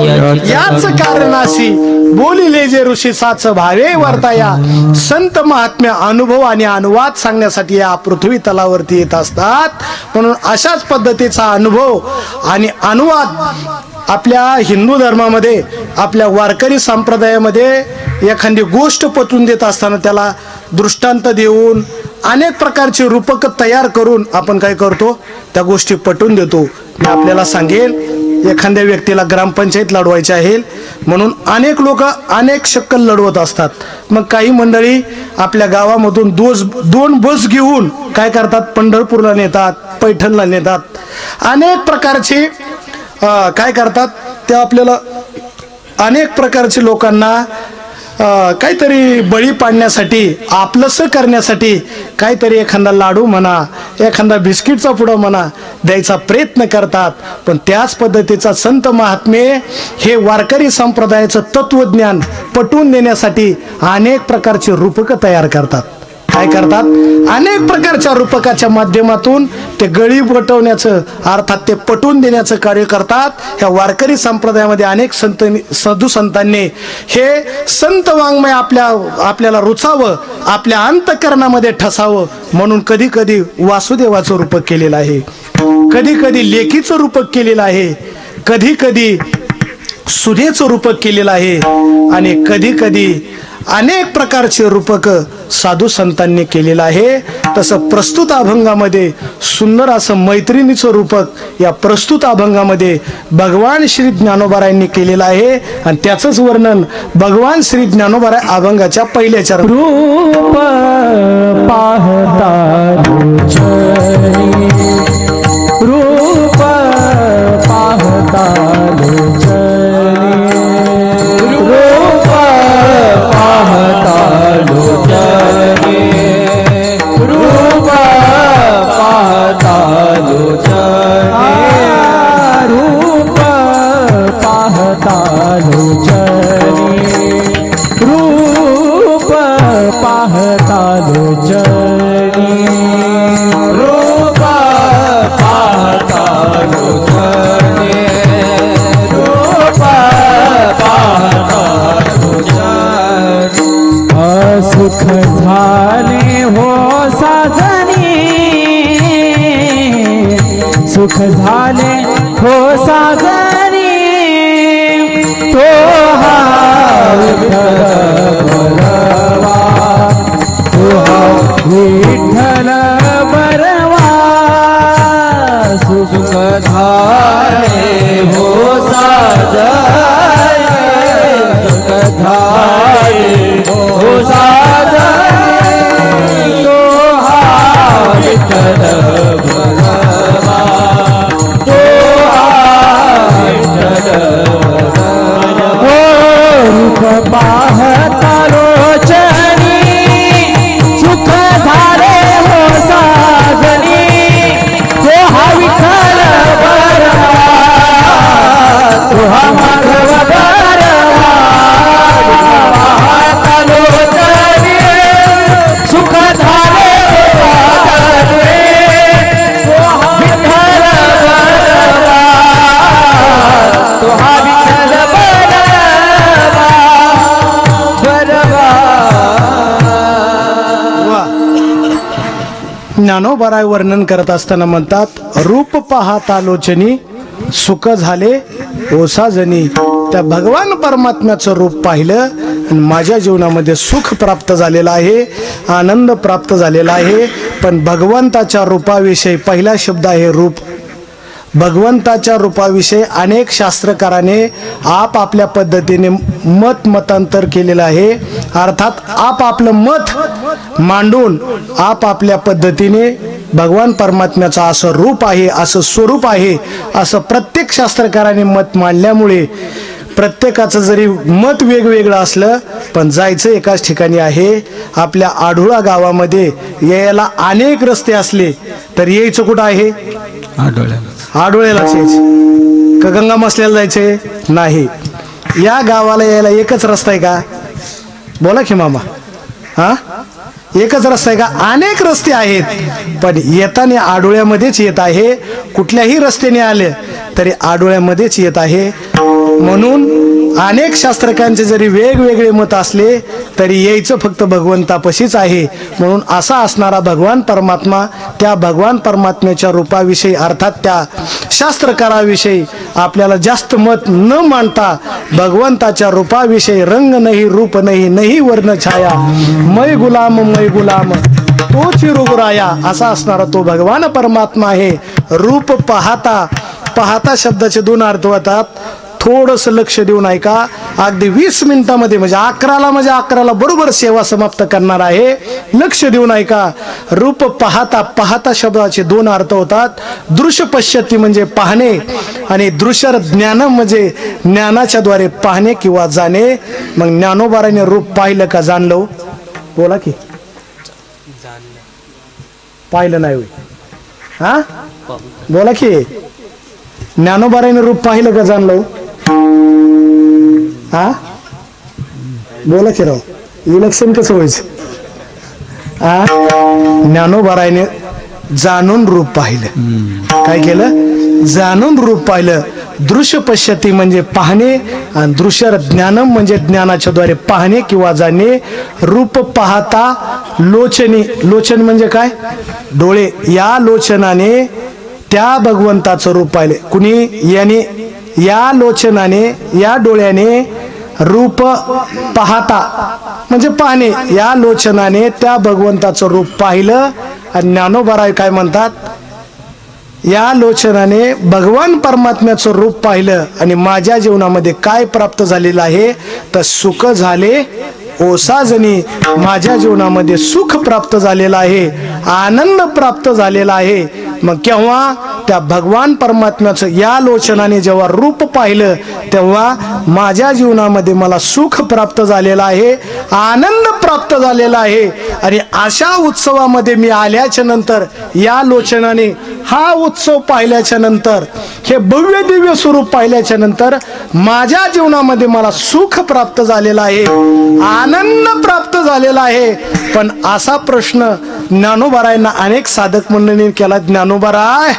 याच कारणाशी, बोलिले जे ऋषी साच भावे वर्ताया. संत महात्म्य अनुभव आणि अनुवाद सांगण्यासाठी या पृथ्वी तलावरती येत असतात. म्हणून अशाच पद्धतीचा अनुभव आणि अनुवाद आपल्या हिंदू धर्मामध्ये, आपल्या वारकरी संप्रदायामध्ये एखादी गोष्ट पटवून देत असताना त्याला दृष्टांत देऊन अनेक प्रकारचे रूपक तयार करून आपण काय करतो, त्या गोष्टी पटवून देतो. मी आपल्याला सांगेल, एखाद्या व्यक्तीला ग्रामपंचायत लढवायची आहे म्हणून अनेक लोक अनेक शक्कल लढवत असतात. मग काही मंडळी आपल्या गावामधून दोन बस घेऊन काय करतात, पंढरपूरला नेतात, पैठणला नेतात. अनेक प्रकारचे काय करतात, ते आपल्याला अनेक प्रकारचे लोकांना काहीतरी बळी पाडण्यासाठी, आपलंसं करण्यासाठी काहीतरी एखादा लाडू म्हणा, एखादा बिस्किटचा पुडा म्हणा द्यायचा प्रयत्न करतात. पण त्याच पद्धतीचा संत महात्मे हे वारकरी संप्रदायाचं तत्वज्ञान पटवून देण्यासाठी अनेक प्रकारचे रूपक तयार करतात. काय करतात, अनेक प्रकारच्या रूपकाच्या माध्यमातून ते गळी पटवण्याचं अर्थात ते पटवून देण्याचं कार्य करतात. ह्या वारकरी संप्रदायामध्ये अनेक साधू संतांनी हे संत वाङ्मय आपल्याला रुचावं, आपल्या अंतःकरणामध्ये ठसावं म्हणून कधी कधी वासुदेवाचं रूपक केलेलं आहे, कधी कधी लेखीचं रूपक केलेलं आहे, कधी कधी सुनेचं रूपक केलेलं आहे आणि कधी कधी अनेक प्रकारचे रूपक साधू संतांनी केलेलं आहे. तसं प्रस्तुत अभंगामध्ये सुंदर असं मैत्रिणीचं रूपक या प्रस्तुत अभंगामध्ये भगवान श्री ज्ञानोबारायांनी केलेलं आहे आणि त्याचंच वर्णन भगवान श्री ज्ञानोबाराय अभंगाच्या पहिल्या चरणात. रूप पाहता रूप पाहता रूप पाहता रूप पाहता रूप पाहता रूप पाहता रूप पाहता रूप पाहता सुख झाले हो साजनी, सुख झाले हो साजनी, तो हा विठ्ठल बरवा, तो हा विठ्ठल बरवा. सुख झाले हो साजनी, सुख झाले हो साजनी, तो हा विठ्ठल बरवा, तो हा विठ्ठल बरवा. रूप पाहता लोचनी, सुख झाले हो साजनी, तो हा विठ्ठल बरवा, तो हा माधव बरवा. पाहता लोचनी, सुख झाले हो साजनी, तो हा विठ्ठल बरवा, तो हा विठ्ठल बरवा, बरवा. ज्ञानोबाराय वर्णन करत असताना म्हणतात, रूप पाहता लोचनी, सुख झाले ओसाजनी. त्या भगवान परमात्म्याचं रूप पाहिलं आणि माझ्या जीवनामध्ये सुख प्राप्त झालेलं आहे, आनंद प्राप्त झालेला आहे. पण भगवंताच्या रूपाविषयी पहिला शब्द आहे रूप. भगवंताच्या रूपाविषयी अनेक शास्त्रकाराने आपापल्या पद्धतीने मतांतर केलेलं आहे. अर्थात आपापलं मत मांडून आपापल्या पद्धतीने भगवान परमात्म्याचं असं रूप आहे, असं स्वरूप आहे, असं प्रत्येक शास्त्रकाराने मत मांडल्यामुळे प्रत्येकाचं जरी मत वेगवेगळं असलं पण जायचं एकाच ठिकाणी आहे. आपल्या आढुळा गावामध्ये यायला अनेक रस्ते असले तर यायचं कुठं आहे? आढोळ्यालाच यायचे का गंगा मसल्याला जायचे नाही. या गावाला यायला एकच रस्ता आहे का? बोला की मामा. हा, एकच रस्ता आहे का? अनेक रस्ते आहेत पण येताना आढोळ्यामध्येच येत आहे. कुठल्याही रस्त्याने आले तरी आढोळ्यामध्येच येत आहे. म्हणून अनेक शास्त्रकांचे जरी वेगवेगळे मत असले तरी यायचं फक्त भगवंतापाशीच आहे. म्हणून असा असणारा भगवान परमात्मा, त्या भगवान परमात्म्याच्या रूपाविषयी अर्थात त्या शास्त्रकाराविषयी आपल्याला जास्त मत न मांडता भगवंताच्या रूपाविषयी रंग नाही, रूप नाही, नाही वर्ण छाया, मै गुलाम तो चिरुगराया असा असणारा तो भगवान परमात्मा आहे. रूप पाहता, पाहता शब्दाचे दोन अर्थ होतात. थोडंसं लक्ष देऊन ऐका. अगदी 20 मिनिटामध्ये म्हणजे 11ला बरोबर सेवा समाप्त करणार आहे. लक्ष देऊन ऐका. रूप पाहता, पाहता शब्दाचे दोन अर्थ होतात. दृश्य पश्यती म्हणजे पाहणे आणि दृश्य ज्ञान म्हणजे ज्ञानाच्या द्वारे पाहणे किंवा जाणे. मग ज्ञानोबाराने रूप पाहिलं का जाणलं? बोला की. पाहिलं नाही होय? हा, बोला की. ज्ञानोबाराने रूप पाहिलं का जाणलं? हा, बोला की राव. इलेक्शन कसं व्हायचं? ज्ञानोबारायने जाणून रूप पाहिलं. काय केलं? जाणून रूप पाहिलं. दृश्य पश्यती म्हणजे पाहणे आणि दृश्य ज्ञानम म्हणजे ज्ञानाच्या द्वारे पाहणे किंवा जाणणे. रूप पाहता लोचनी, लोचन म्हणजे काय? डोळे. या लोचनाने त्या भगवंताचं रूप पाहिले. कुणी? याने, या लोचनाने, या डोळ्याने रूप पाहता म्हणजे पाहणे, या लोचनाने त्या भगवंताचं रूप पाहिलं. आणि ज्ञानोबाराय काय म्हणतात? या लोचनाने भगवान परमात्म्याचं रूप पाहिलं आणि माझ्या जीवनामध्ये काय प्राप्त झालेलं आहे तर सुख झाले ओसाजणी. माझ्या जीवनामध्ये सुख प्राप्त झालेलं आहे, आनंद प्राप्त झालेला आहे. मग केव्हा? त्या भगवान परमात्म्याचं या लोचनाने जेव्हा रूप पाहिलं तेव्हा माझ्या जीवनामध्ये मला सुख प्राप्त झालेला आहे, आनंद प्राप्त झालेला आहे. आणि अशा उत्सवामध्ये मी आल्याच्या नंतर या लोचनाने हा उत्सव पाहिल्याच्या नंतर, हे भव्य दिव्य स्वरूप पाहिल्याच्या नंतर माझ्या जीवनामध्ये मला सुख प्राप्त झालेला आहे, आनंद प्राप्त झालेला आहे. पण असा प्रश्न ज्ञानोबारायांना अनेक साधक मंडळींनी केला. ज्ञानोबाराय,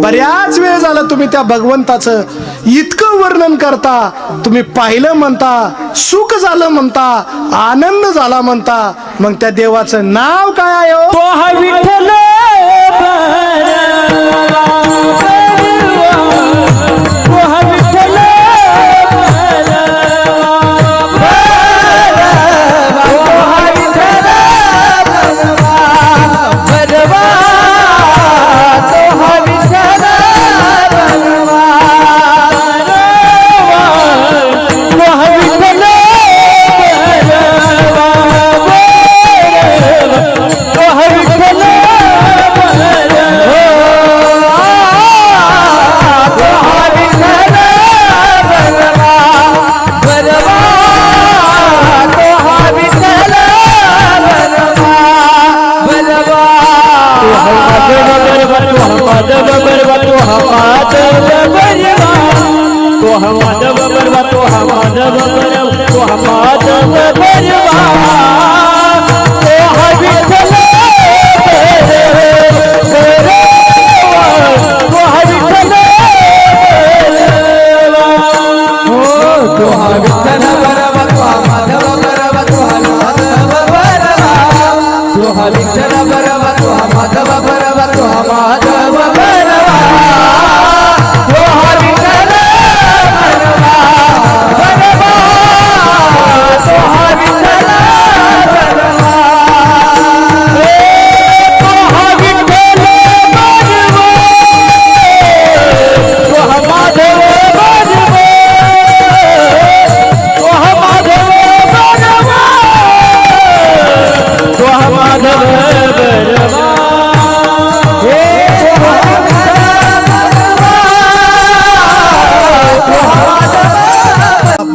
बऱ्याच वेळ झाला तुम्ही त्या भगवंताचं इतकं वर्णन करता, तुम्ही पाहिलं म्हणता, सुख झालं म्हणता, आनंद झाला म्हणता, मग त्या देवाचं नाव काय आहे हो? तो हा विठ्ठल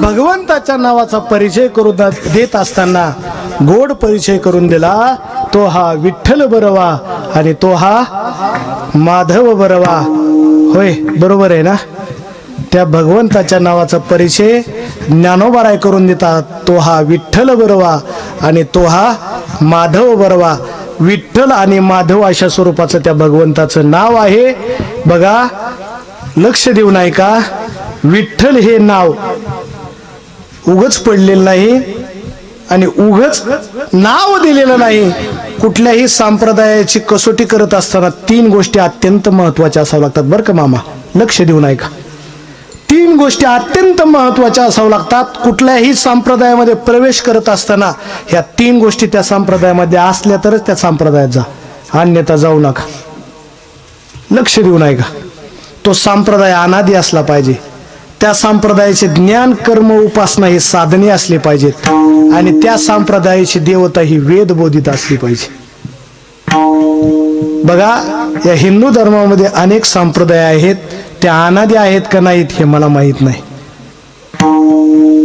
भगवंताच्या नावाचा परिचय करून देत असताना गोड परिचय करून दिला. तो हा विठ्ठल बरवा आणि तो हा माधव बरवा. होय, बरोबर आहे ना? त्या भगवंताच्या नावाचा परिचय ज्ञानोबाराय करून देतात. तो हा विठ्ठल बरवा आणि तो हा माधव बरवा. विठ्ठल आणि माधव अशा स्वरूपाचं त्या भगवंताचं नाव आहे. बघा, लक्ष देऊ नाही का? विठ्ठल हे नाव उगच पडलेलं नाही आणि उगच नाव दिलेलं नाही. कुठल्याही संप्रदायाची कसोटी करत असताना 3 गोष्टी अत्यंत महत्वाच्या असाव्या लागतात बरं का मामा. लक्ष देऊ नाही का? 3 गोष्टी अत्यंत महत्वाच्या असाव्या लागतात. कुठल्याही संप्रदायामध्ये प्रवेश करत असताना ह्या 3 गोष्टी त्या संप्रदायामध्ये असल्या तरच त्या संप्रदायात जा, अन्यथा जाऊ नका. लक्ष देऊ नाही का? तो संप्रदाय अनादी असला पाहिजे. त्या संप्रदायाचे ज्ञान, कर्म, उपासना हे साधने असले पाहिजेत आणि त्या संप्रदायाची देवता ही वेदबोधित असली पाहिजे. बघा, या हिंदू धर्मामध्ये अनेक संप्रदाय आहेत. त्या अनादी आहेत का नाहीत हे मला माहित नाही,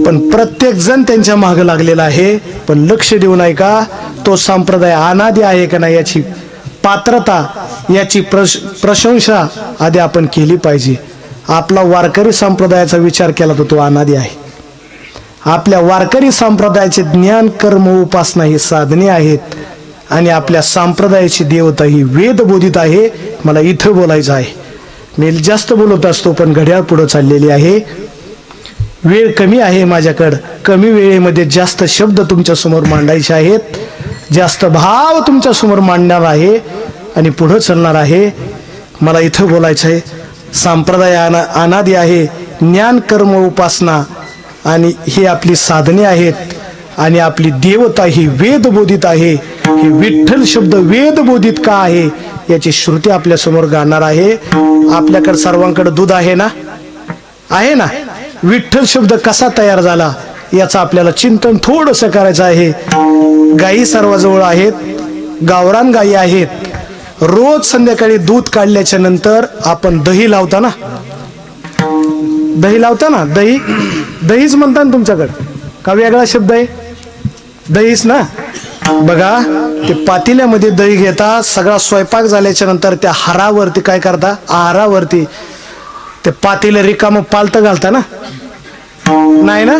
पण प्रत्येक जण त्यांच्या मागे लागलेला आहे. पण लक्ष देऊ नाही का? तो संप्रदाय अनादी आहे का नाही याची पात्रता, याची प्रशंसा आधी आपण केली पाहिजे. आपला वारकरी संप्रदायाचा विचार केला तर तो अनादी आहे. आपल्या वारकरी संप्रदायाचे ज्ञान, कर्म, उपासना ही साधने आहेत आणि आपल्या संप्रदायाची देवता ही वेदबोधित आहे. मला इथं बोलायचं आहे. मी जास्त बोलत असतो पण घड्याळ पुढे चाललेली आहे. वेळ कमी आहे माझ्याकडं. कमी वेळेमध्ये जास्त शब्द तुमच्या समोर मांडायचे आहेत, जास्त भाव तुमच्या समोर मांडणार आहे आणि पुढे चालणार आहे. मला इथं बोलायचं आहे. संप्रदाय अनादी आहे. ज्ञान कर्म उपासना आणि ही आपली साधने आहेत आणि आपली देवता ही वेदबोधित आहे. ही विठ्ठल शब्द वेदबोधित का आहे याची श्रुती आपल्या समोर गाणार आहे. आपल्याकडे सर्वांकडे दूध आहे ना, आहे ना. विठ्ठल शब्द कसा तयार झाला याचं आपल्याला चिंतन थोडंसं करायचं आहे. गायी सर्वाजवळ आहेत, गावरान गायी आहेत. रोज संध्याकाळी दूध काढल्याच्या नंतर आपण दही लावता ना, दही लावता ना. दही दहीच म्हणता ना तुमच्याकडे, का वेगळा शब्द आहे? दहीच ना. बघा, ते पातेल्यामध्ये दही घेता, सगळा स्वयंपाक झाल्याच्या नंतर त्या हारावरती काय करता, आहारावरती ते पातेलं रिकामं पालतं घालता ना, नाही ना.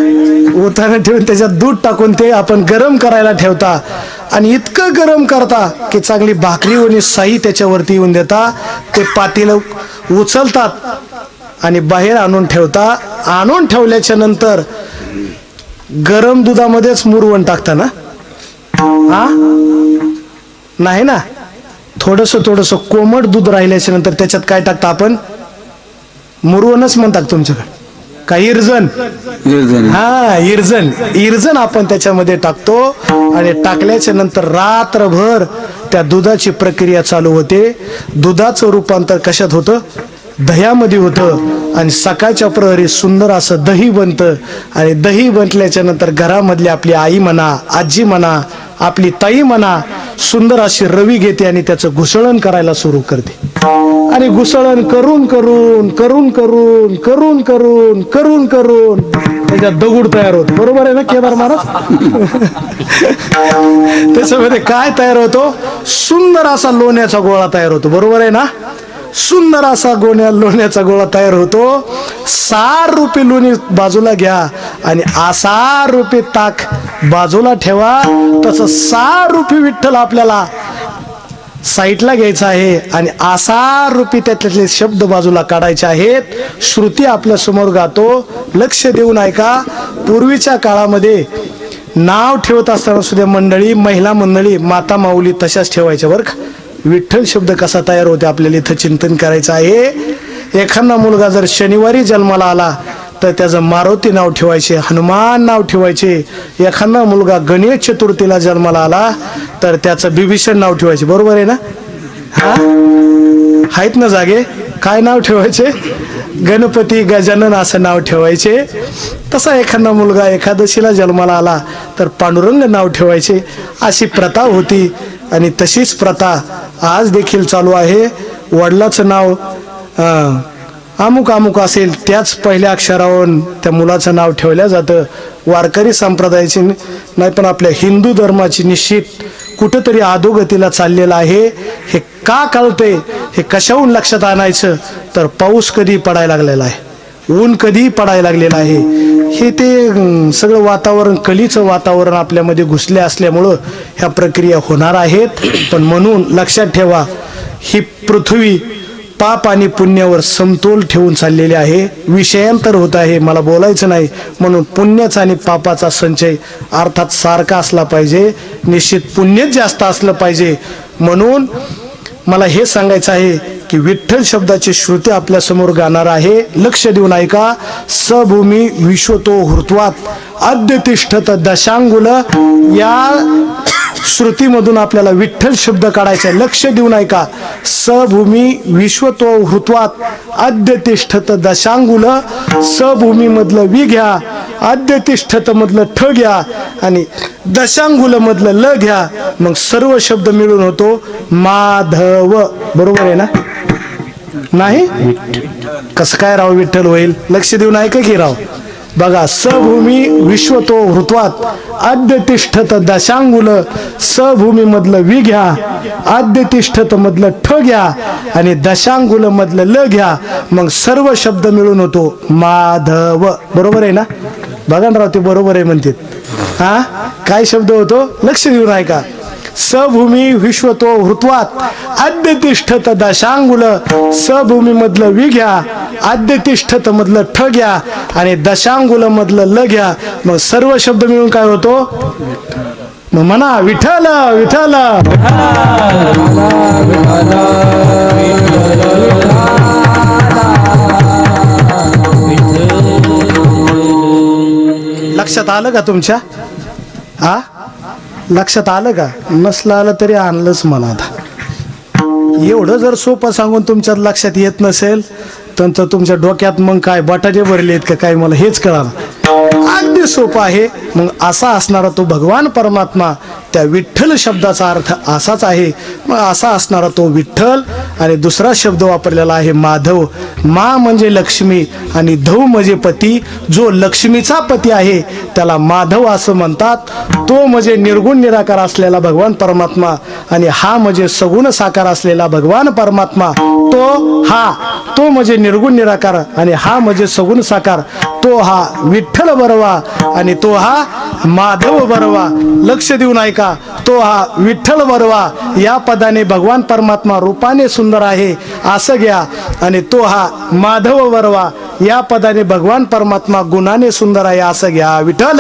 उतारा ठेवून त्याच्यात दूध टाकून ते आपण गरम करायला ठेवता आणि इतकं गरम करता की चांगली भाकरी आणि साई त्याच्यावरती येऊन देता. ते पातेलं उचलतात आणि बाहेर आणून ठेवता. आणून ठेवल्याच्या नंतर गरम दुधामध्येच मुरवण टाकता ना, हा नाही ना. थोडस कोमट दूध राहिल्याच्या नंतर त्याच्यात काय टाकता आपण? मुरवणच म्हणतात तुमच्याकडे का इरजण? हा, इरजण आपण त्याच्यामध्ये टाकतो आणि टाकल्याच्या नंतर रात्रभर त्या दुधाची प्रक्रिया चालू होते. दुधाचं रूपांतर कशात होतं? दह्यामध्ये होतं आणि सकाळच्या प्रहरी सुंदर असं दही बनतं. आणि दही बनल्याच्या नंतर घरामधली आपली आई म्हणा, आजी म्हणा, आपली ताई म्हणा, सुंदर अशी रवी घेते आणि त्याचं घुसळण करायला सुरू करते. आणि घुसळण करून करून करून करून करून करून करून करून त्याच्यात दगड तयार होतो. बरोबर आहे ना केदार महाराज? त्याच्यामध्ये काय तयार होतो? सुंदर असा लोण्याचा गोळा तयार होतो. बरोबर आहे ना? सुंदर असा लोण्याचा गोळा तयार होतो. 6 रुपये लोणी बाजूला घ्या आणि 6 रुपये ताक बाजूला ठेवा. तसं 6 रुपये विठ्ठल आपल्याला साईटला घ्यायचं आहे आणि 6 रुपये त्यातले शब्द बाजूला काढायचे आहेत. श्रुती आपल्या समोर गातो. लक्ष देऊन ऐका. पूर्वीच्या काळामध्ये नाव ठेवत असताना सुद्धा मंडळी, महिला मंडळी, माता माऊली तशाच ठेवायच्या बरं का. विठ्ठल शब्द कसा तयार होते आपल्याला इथं चिंतन करायचं आहे. एखादा मुलगा जर शनिवारी जन्माला आला तर त्याचं मारुती नाव ठेवायचे, हनुमान नाव ठेवायचे. एखादा मुलगा गणेश चतुर्थीला जन्माला आला तर त्याचं बिभीषण नाव ठेवायचे. बरोबर आहे ना? हा, आहेत ना जागे? काय नाव ठेवायचे? गणपती गजानन असं नाव ठेवायचे. तसा एखादा मुलगा एकादशीला जन्माला आला तर पांडुरंग नाव ठेवायचे. अशी प्रथा होती आणि तशीच प्रथा आज देखील चालू आहे. वडिलाचं नाव अमुक अमुक असेल त्याच पहिल्या अक्षरावरून त्या मुलाचं नाव ठेवलं जातं. वारकरी संप्रदायाची नाही पण आपल्या हिंदू धर्माची निश्चित कुठंतरी अधोगतीला चाललेलं आहे. हे का कळतंय? हे कशाहून लक्षात आणायचं? तर पाऊस कधी पडायला लागलेला आहे, ऊन कधी पडायला लागलेलं आहे. हे ते सगळं वातावरण, कलीचं वातावरण आपल्यामध्ये घुसले असल्यामुळं ह्या प्रक्रिया होणार आहेत. पण म्हणून लक्षात ठेवा, ही पृथ्वी पाप आणि पुण्यावर समतोल ठेवून चाललेले आहे. विषयांतर होत आहे, मला बोलायचं नाही. म्हणून पुण्याचा आणि पापाचा संचय अर्थात सारखा असला पाहिजे. निश्चित पुण्यच जास्त असलं पाहिजे. म्हणून मला हे सांगायचं आहे की विठ्ठल शब्दाची श्रुती आपल्या समोर गाणार आहे. लक्ष देऊन ऐका. सभूमी विश्वतो हृत्वात अद्य तिष्ठत दशांगुल. या श्रुतीमधून आपल्याला विठ्ठल शब्द काढायचा. लक्ष देऊन ऐका. सभूमी विश्वतो हृत्वात अद्य तिष्ठत दशांगुल. सभूमी मधलं वि घ्या, अद्य तिष्ठत मधलं ठ घ्या आणि दशांगुल मधलं ल घ्या. मग सर्व शब्द मिळून होतो माधव. बरोबर आहे ना? नाही? कसं काय राव विठ्ठल होईल? लक्ष देऊन ऐका की राव. बघा, सभूमी विश्वतो हृत्वात आद्य तिष्ठत दशांगुल. सभूमी मधलं वि घ्या, आद्य तिष्ठत मधलं ठ घ्या आणि दशांगुल मधलं ल घ्या. मग सर्व शब्द मिळून होतो माधव. बरोबर आहे ना? बघा ना राव, ते बरोबर आहे म्हणतात. हा, काय शब्द होतो? लक्ष देऊन ऐका. सभूमी विश्वतो हृत्वात आद्य तिष्ठत दशांगुल. सभूमी मधलं वि घ्या, आद्य तिष्ठत मधलं ठ घ्या आणि दशांगुल मधलं ल घ्या. मग सर्व शब्द मिळून काय होतो? मग म्हणा विठ्ठल विठ्ठल. लक्षात आलं का तुमच्या? हा, लक्षात आलं का? नसलं आलं तरी आणलंच म्हणा. आता एवढं जर सोपं सांगून तुमच्या लक्षात येत नसेल तर तुमच्या डोक्यात मग काय बटाटे भरलेत का काय, मला हेच कळालं. अगदी सोपं आहे. मग असा असणारा तो भगवान परमात्मा, त्या विठ्ठल शब्दाचा अर्थ असाच आहे. मग असा असणारा तो विठ्ठल आणि दुसरा शब्द वापरलेला आहे माधव. मा म्हणजे लक्ष्मी आणि धव म्हणजे पती. जो लक्ष्मीचा पती आहे त्याला माधव असं म्हणतात. तो म्हणजे निर्गुण निराकार असलेला भगवान परमात्मा आणि हा म्हणजे सगुण साकार असलेला भगवान परमात्मा. तो म्हणजे निर्गुण निराकार आणि हा म्हणजे सगुण साकार. तो हा विठ्ठल बरवा आणि तो हा माधव बरवा. लक्ष देऊन ऐका. तो हा विठ्ठल बरवा या पदाने भगवान परमात्मा रूपाने सुंदर आहे असं घ्या आणि तो हा माधव बरवा या पदाने भगवान परमात्मा गुणाने सुंदर आहे असं घ्या. विठ्ठल.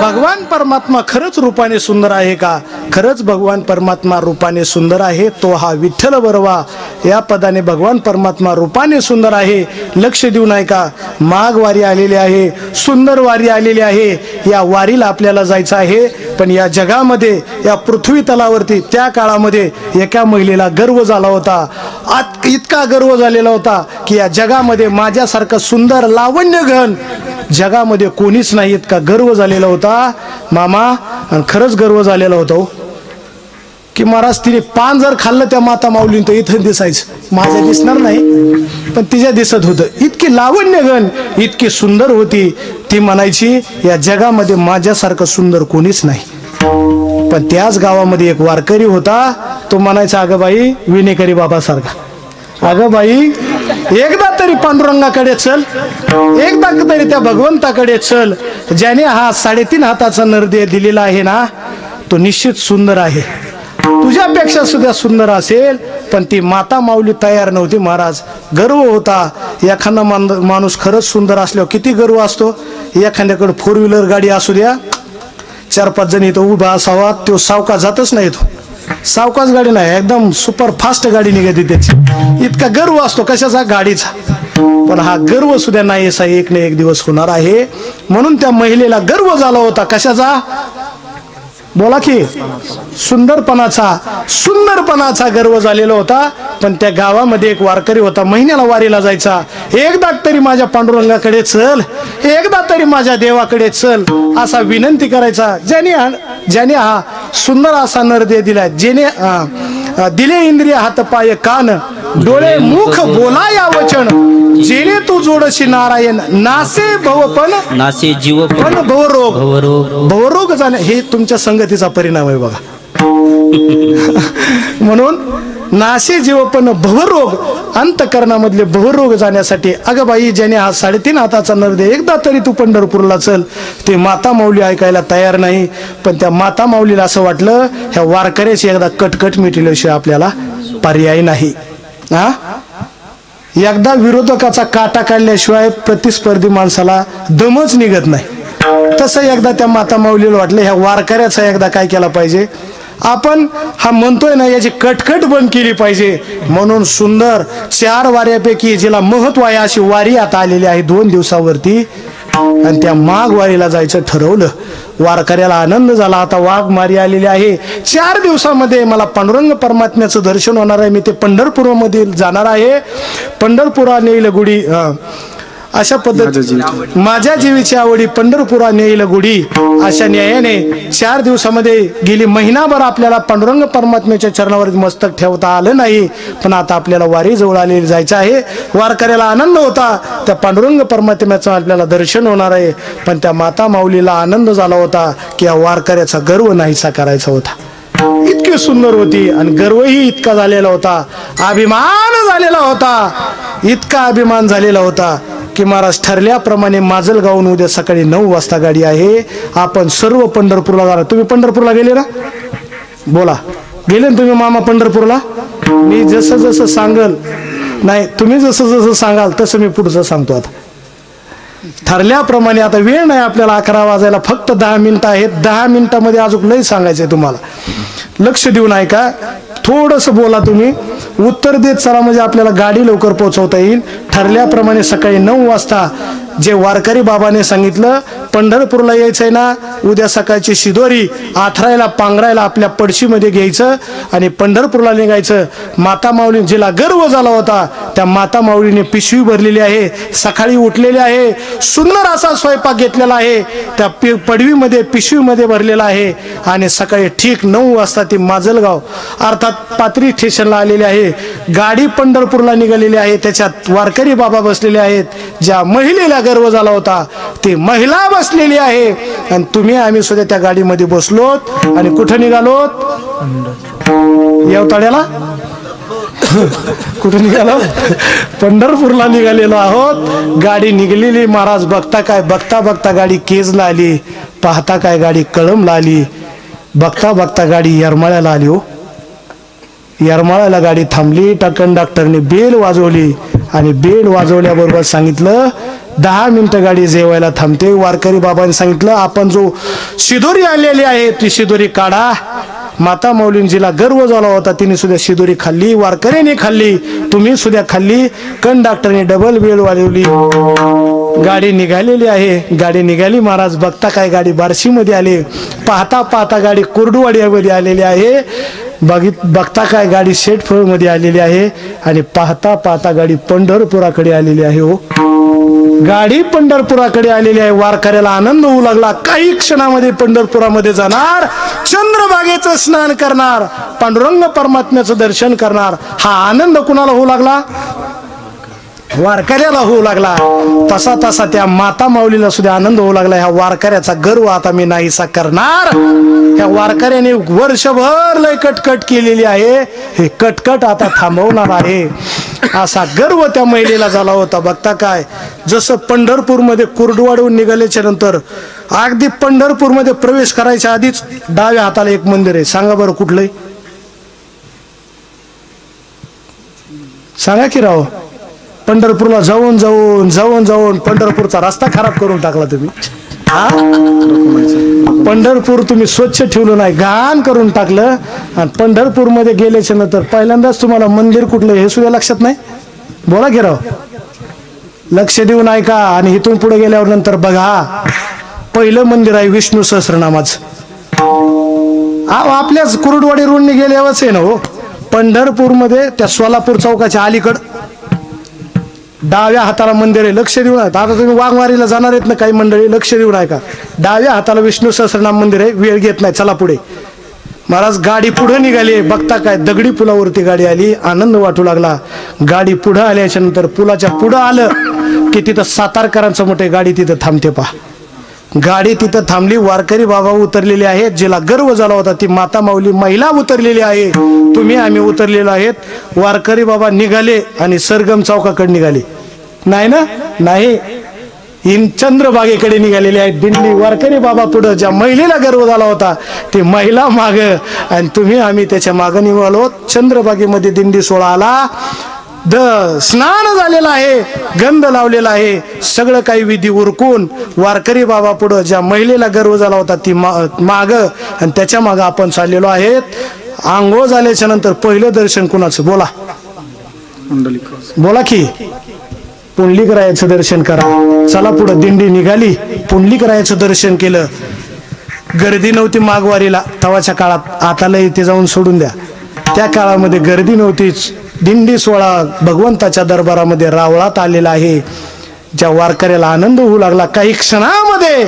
भगवान परमात्मा खरंच रूपाने सुंदर आहे का? खरंच भगवान परमात्मा रूपाने सुंदर आहे. तो हा विठ्ठल बरवा या पदाने भगवान परमात्मा रूपाने सुंदर आहे. लक्ष देऊन ऐका. माघ वारी आलेली आहे, सुंदर वारी आलेली आहे. या वारीला आपल्याला जायचं आहे. पण या जगामध्ये, या पृथ्वी तलावरती त्या काळामध्ये एका महिलेला गर्व झाला होता. इतका गर्व झालेला होता की या जगामध्ये माझ्यासारखं सुंदर लावण्य घन जगामध्ये कोणीच नाही. इतका गर्व झालेला होता मामा. आणि खरंच गर्व झालेला होता की महाराज तिने पान जर खाल्लं त्या माता माऊलीन तर इथं दिसायचं. माझ्या दिसणार नाही पण तिच्या दिसत होतं. इतकी लावण्य घन, इतकी सुंदर होती. ती म्हणायची या जगामध्ये माझ्यासारखं सुंदर कोणीच नाही. पण त्याच गावामध्ये एक वारकरी होता. तो म्हणायचा अगं बाई विनेकरी बाबासारखा, अगं बाई एकदा तरी पांडुरंगाकडे चल, एकदा तरी त्या भगवंताकडे चल. ज्याने हा 3.5 हाताचा नरदेह दिलेला आहे ना तो निश्चित सुंदर आहे. तुझ्यापेक्षा सुद्धा सुंदर असेल. पण ती माता माऊली तयार नव्हती महाराज. गर्व होता. एखादा माणूस खरंच सुंदर असल्यावर किती गर्व असतो. एखाद्याकडे 4 व्हीलर गाडी असू द्या, 4-5 जण इथं उभा असावा, तो सावकाश जातच नाही. तो सावकाश गाडी नाही, एकदम सुपर फास्ट गाडी निघते त्याची. इतका गर्व असतो कशाचा? गाडीचा. पण हा गर्व सुद्धा नाहीसा एक ना एक दिवस होणार आहे. म्हणून त्या महिलेला गर्व झाला होता. कशाचा? बोला की. सुंदरपणाचा गर्व झालेला होता. पण त्या गावामध्ये एक वारकरी होता. महिन्याला वारीला जायचा. एकदा तरी माझ्या पांडुरंगाकडे चल, एकदा तरी माझ्या देवाकडे चल असा विनंती करायचा. ज्याने हा सुंदर असा नरदेह दिलाय, ज्याने दिले इंद्रिय हात पाय कान डोळे मुख बोलाया वचन, जेणे तू जोडशी नारायण नासे भवपण नासे जीव पण भवरोग जाणे. हे तुमच्या संगतीचा परिणाम आहे बघा. म्हणून नासे जीव पण भवरोग, अंतकरणामधले भवरोग जाण्यासाठी अगं बाई ज्याने हा 3.5 हाताचा नरदेह एकदा तरी तू पंढरपूरला चल. ते माता माऊली ऐकायला तयार नाही. पण त्या माता माऊलीला असं वाटलं ह्या वारकऱ्याची एकदा कटकट मिटल्याशिवाय आपल्याला पर्याय नाही. हा, एकदा विरोधकाचा काटा काढल्याशिवाय प्रतिस्पर्धी माणसाला दमच निघत नाही. तसं एकदा त्या माता माऊलीला वाटलं ह्या वारकऱ्याचा एकदा काय केला पाहिजे, आपण हा म्हणतोय ना याची कटकट बंद केली पाहिजे. म्हणून सुंदर 4 वाऱ्यापैकी जिला महत्व आहे अशी वारी आता आलेली आहे 2 दिवसावरती. आणि त्या माघ वारीला जायचं ठरवलं. वारकऱ्याला आनंद झाला. आता वाघ मारी आलेली आहे. 4 दिवसामध्ये मला पांडुरंग परमात्म्याचं दर्शन होणार आहे. मी ते पंढरपूरमध्ये जाणार आहे. पंढरपुरा नेईल गुढी, अशा पद्धती माझ्या जीवीची आवडी पंढरपुरा नेईल गुढी अशा न्यायाने 4 दिवसामध्ये गेली महिनाभर आपल्याला पांडुरंग परमात्म्याच्या चरणावर मस्तक ठेवता आलं नाही. पण आता आपल्याला वारी जवळ आलेली जायचं आहे. वारकऱ्याला आनंद होता त्या पांडुरंग परमात्म्याचं आपल्याला दर्शन होणार आहे. पण त्या माता माऊलीला आनंद झाला होता की या वारकऱ्याचा गर्व नाहीसा करायचा होता. इतकी सुंदर होती आणि गर्वही इतका झालेला होता, अभिमान झालेला होता, इतका अभिमान झालेला होता की महाराज ठरल्याप्रमाणे माजलगावहून उद्या सकाळी 9 वाजता गाडी आहे. आपण सर्व पंढरपूरला जाणार. तुम्ही पंढरपूरला गेले ना? बोला, गेले ना तुम्ही मामा पंढरपूरला? मी जसं जसं सांगल, नाही तुम्ही जसं जसं सांगाल तसं मी पुढचं सांगतो. आता ठरल्याप्रमाणे, आता वेळ नाही आपल्याला, 11 वाजायला फक्त 10 मिनिटं आहेत. 10 मिनिटामध्ये अजून लई सांगायचंय तुम्हाला. लक्ष देऊन ऐका, थोडंसं बोला तुम्ही, उत्तर देत चला म्हणजे आपल्याला गाडी लवकर पोहोचवता येईल. ठरल्याप्रमाणे सकाळी 9 वाजता जे वारकरी बाबाने सांगितलं, पंढरपूरला यायचंय ना, उद्या सकाळची शिदोरी आथरायला पांघरायला आपल्या पडशीमध्ये घ्यायचं आणि पंढरपूरला निघायचं. माता माऊली जिला गर्व झाला होता त्या माता माऊलीने पिशवी भरलेली आहे, सकाळी उठलेली आहे, सुंदर असा स्वयंपाक घेतलेला आहे, त्या पडवीमध्ये पिशवीमध्ये भरलेला आहे आणि सकाळी ठीक 9 वाजता ती माजलगाव अर्थात पाथरी स्टेशनला आलेली आहे. गाडी पंढरपूरला निघालेली आहे, त्याच्यात वारकरी बाबा बसलेले आहेत. ज्या महिलेला गर्व झाला होता ती महिला बसलेली आहे आणि तुम्ही आम्ही सुद्धा त्या गाडीमध्ये बसलोत आणि कुठं निघालोत? येवताड्याला. कुठे निघालो? पंढरपूरला निघालेलो आहोत. गाडी निघलेली महाराज. बघता काय, बघता बघता गाडी केजला आली, पाहता काय गाडी कळमला आली, बघता बघता गाडी येरमाळ्याला आली. हो, येरमाळ्याला गाडी थांबली. कंडक्टरने बेल वाजवली आणि बेल वाजवल्याबरोबर सांगितलं 10 मिनिटं गाडी जेवायला थांबते. वारकरी बाबांनी सांगितलं आपण जो शिदोरी आलेली आहे ती शिदोरी काढा. माता माऊलींजीला गर्व झाला होता, तिने सुद्धा शिदोरी खाल्ली, वारकऱ्याने खाल्ली, तुम्ही सुद्धा खाल्ली. कंडक्टरने डबल बेल वाजवली. गाडी निघालेली आहे. गाडी निघाली महाराज. बघता काय गाडी बार्शीमध्ये आली, पाहता पाहता गाडी कुर्डुवाडीमध्ये आलेली आहे. बघता काय गाडी शेटफळमध्ये आलेली आहे आणि पाहता पाहता गाडी पंढरपुराकडे आलेली आहे. हो, गाडी पंढरपुराकडे आलेली आहे. वारकऱ्याला आनंद होऊ लागला. काही क्षणामध्ये पंढरपुरामध्ये जाणार, चंद्रभागेचं स्नान करणार, पांडुरंग परमात्म्याचं दर्शन करणार. हा आनंद कुणाला होऊ लागला? वारकऱ्याला होऊ लागला. तसा तसा त्या माता माऊलीला सुद्धा आनंद होऊ लागला. ह्या वारकऱ्याचा गर्व आता मी नाहीसा करणार. ह्या वारकऱ्याने वर्षभर लय कटकट केलेली आहे, हे कटकट आता थांबवणार आहे, असा गर्व त्या महिलेला झाला होता. बघता काय, जसं पंढरपूरमध्ये कुर्डुवाडीहून निघाल्याच्या नंतर अगदी पंढरपूरमध्ये प्रवेश करायच्या आधीच डाव्या हाताला एक मंदिर आहे. सांगा बरं कुठलंय? सांगा की राव. पंढरपूरला जाऊन जाऊन जाऊन जाऊन पंढरपूरचा रस्ता खराब करून टाकला तुम्ही. पंढरपूर तुम्ही स्वच्छ ठेवलं नाही, घाण करून टाकलं. आणि पंढरपूरमध्ये गेल्याच्या नंतर पहिल्यांदाच तुम्हाला मंदिर कुठलं हे सुद्धा लक्षात नाही. बोला की राव, लक्ष देऊन ऐका. आणि इथून पुढे गेल्यावर नंतर बघा, पहिलं मंदिर आहे विष्णू सहस्रनामाचं. आपल्याच कुर्डुवाडी रोडने गेल्यावरच आहे ना. हो, पंढरपूरमध्ये त्या सोलापूर चौकाच्या अलीकड डाव्या हाताला मंदिर आहे. लक्ष देऊन. आता तुम्ही वाघमारीला जाणार आहेत ना काही मंडळी, लक्ष देऊन ऐका. डाव्या हाताला विष्णू सहस्रनाम मंदिर आहे. वेळ घेत नाही, चला पुढे. महाराज गाडी पुढे निघाली. बघता काय दगडी पुलावरती गाडी आली. आनंद वाटू लागला. गाडी पुढे आल्याच्या नंतर पुलाच्या पुढे आलं की तिथं सातारकरांचं मोठे गाडी तिथं थांबते. पहा, गाडी तिथं थांबली. वारकरी बाबा उतरलेले आहेत. जिला गर्व झाला होता ती माता माऊली महिला उतरलेली आहे. तुम्ही आम्ही उतरलेलो आहेत. वारकरी बाबा निघाले आणि सरगम चौकाकडे निघाले. नाही ना? नाही, चंद्रभागेकडे निघालेले आहेत. दिंडी वारकरी बाबा पुढे. ज्या महिलेला गर्व झाला होता ती महिला माग आणि तुम्ही आम्ही त्याच्या मागे निघालो. चंद्रभागेमध्ये दिंडी सोहळा आला. स्नान झालेला आहे, गंध लावलेला आहे, सगळं काही विधी उरकून वारकरी बाबा पुढं ज्या महिलेला गर्व झाला होता ती माग आणि त्याच्या माग आपण चाललेलो आहेत. आंघोळ झाल्याच्या नंतर पहिलं दर्शन कुणाचं? बोला, बोला की. पुंडलिकरायाचं दर्शन करा. चला पुढं. दिंडी निघाली. पुंडलिकरायाचं दर्शन केलं. गर्दी नव्हती माघवारीला तवाच्या काळात. आताला इथे जाऊन सोडून द्या. त्या काळामध्ये गर्दी नव्हतीच. दिंडी सोहळा भगवंताच्या दरबारामध्ये रावळात आलेला आहे. ज्या वारकऱ्याला आनंद होऊ लागला. काही क्षणामध्ये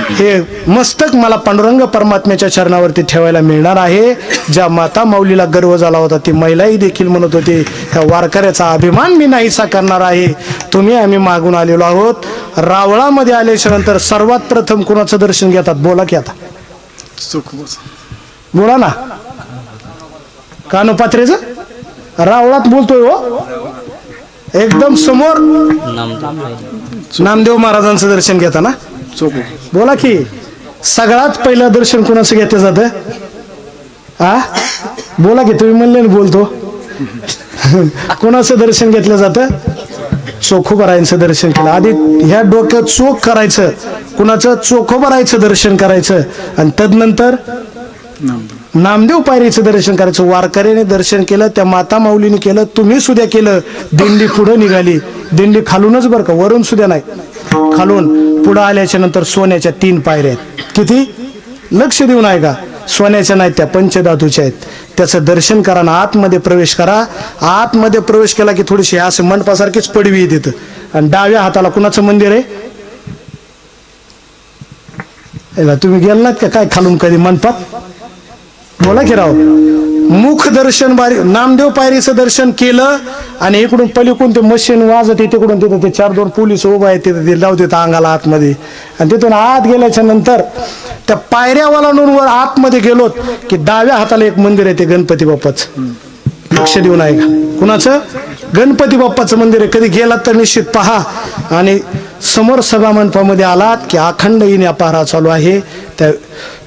हे मस्तक मला पांडुरंग परमात्म्याच्या चरणावरती ठेवायला मिळणार आहे. ज्या माता माऊलीला गर्व झाला होता ती महिलाही देखील म्हणत होती ह्या वारकऱ्याचा अभिमान मी नाहीसा करणार आहे. तुम्ही आम्ही मागून आलेलो आहोत. रावळामध्ये आल्याच्या नंतर सर्वात प्रथम कुणाचं दर्शन घेतात? बोला की आता, बोला ना. कानोपात्रेचं रावळात बोलतोय. हो, एकदम समोर नामदेव महाराजांचं दर्शन घेताना बोला की सगळ्यात पहिलं दर्शन कोणाचं घेतलं जातं? बोला की तुम्ही म्हणले ना बोलतो. कोणाचं दर्शन घेतलं जातं? चोखोबारायांचं दर्शन केलं. आधी ह्या डोक्यात चोख करायचं, कुणाचं? चोखोबारायचं दर्शन करायचं आणि तदनंतर नामदेव पायरीचं दर्शन करायचं. वारकऱ्याने दर्शन केलं, त्या माता माऊलीने केलं, तुम्ही सुद्धा केलं. दिंडी पुढे निघाली. दिंडी खालूनच बरं का, वरून सुद्धा नाही, खालून पुढे आल्याच्या नंतर सोन्याच्या 3 पायऱ्या आहेत. किती? लक्ष देऊन आहे का? सोन्याच्या नाहीत, त्या पंचधातूच्या आहेत. त्याचं दर्शन करा ना, आतमध्ये प्रवेश करा. आतमध्ये प्रवेश केला की थोडीशी असं मंडपासारखीच पडवी आहे तिथं. आणि डाव्या हाताला कुणाचं मंदिर आहे? तुम्ही गेलात का काय खालून कधी मंडपात? बोला की राव. मुख दर्शन बारी नामदेव पायरीचं दर्शन केलं आणि इकडून पलीकडून ते मशीन वाजत तिकडून तिथं ते 4-2 पोलीस उभा आहेत तिथं, ते लावते अंगाला आतमध्ये. आणि तिथून आत गेल्याच्या नंतर त्या पायऱ्या वालांवर वर आतमध्ये गेलोत की डाव्या हाताला एक मंदिर आहे, ते गणपती बाप्पाचं. लक्ष देऊन आहे का? कुणाचं? गणपती बाप्पाचं मंदिर आहे. कधी गेलात तर निश्चित पहा. आणि समोर सभा मंडपामध्ये आलात की अखंड विण्या पहारा चालू आहे, त्या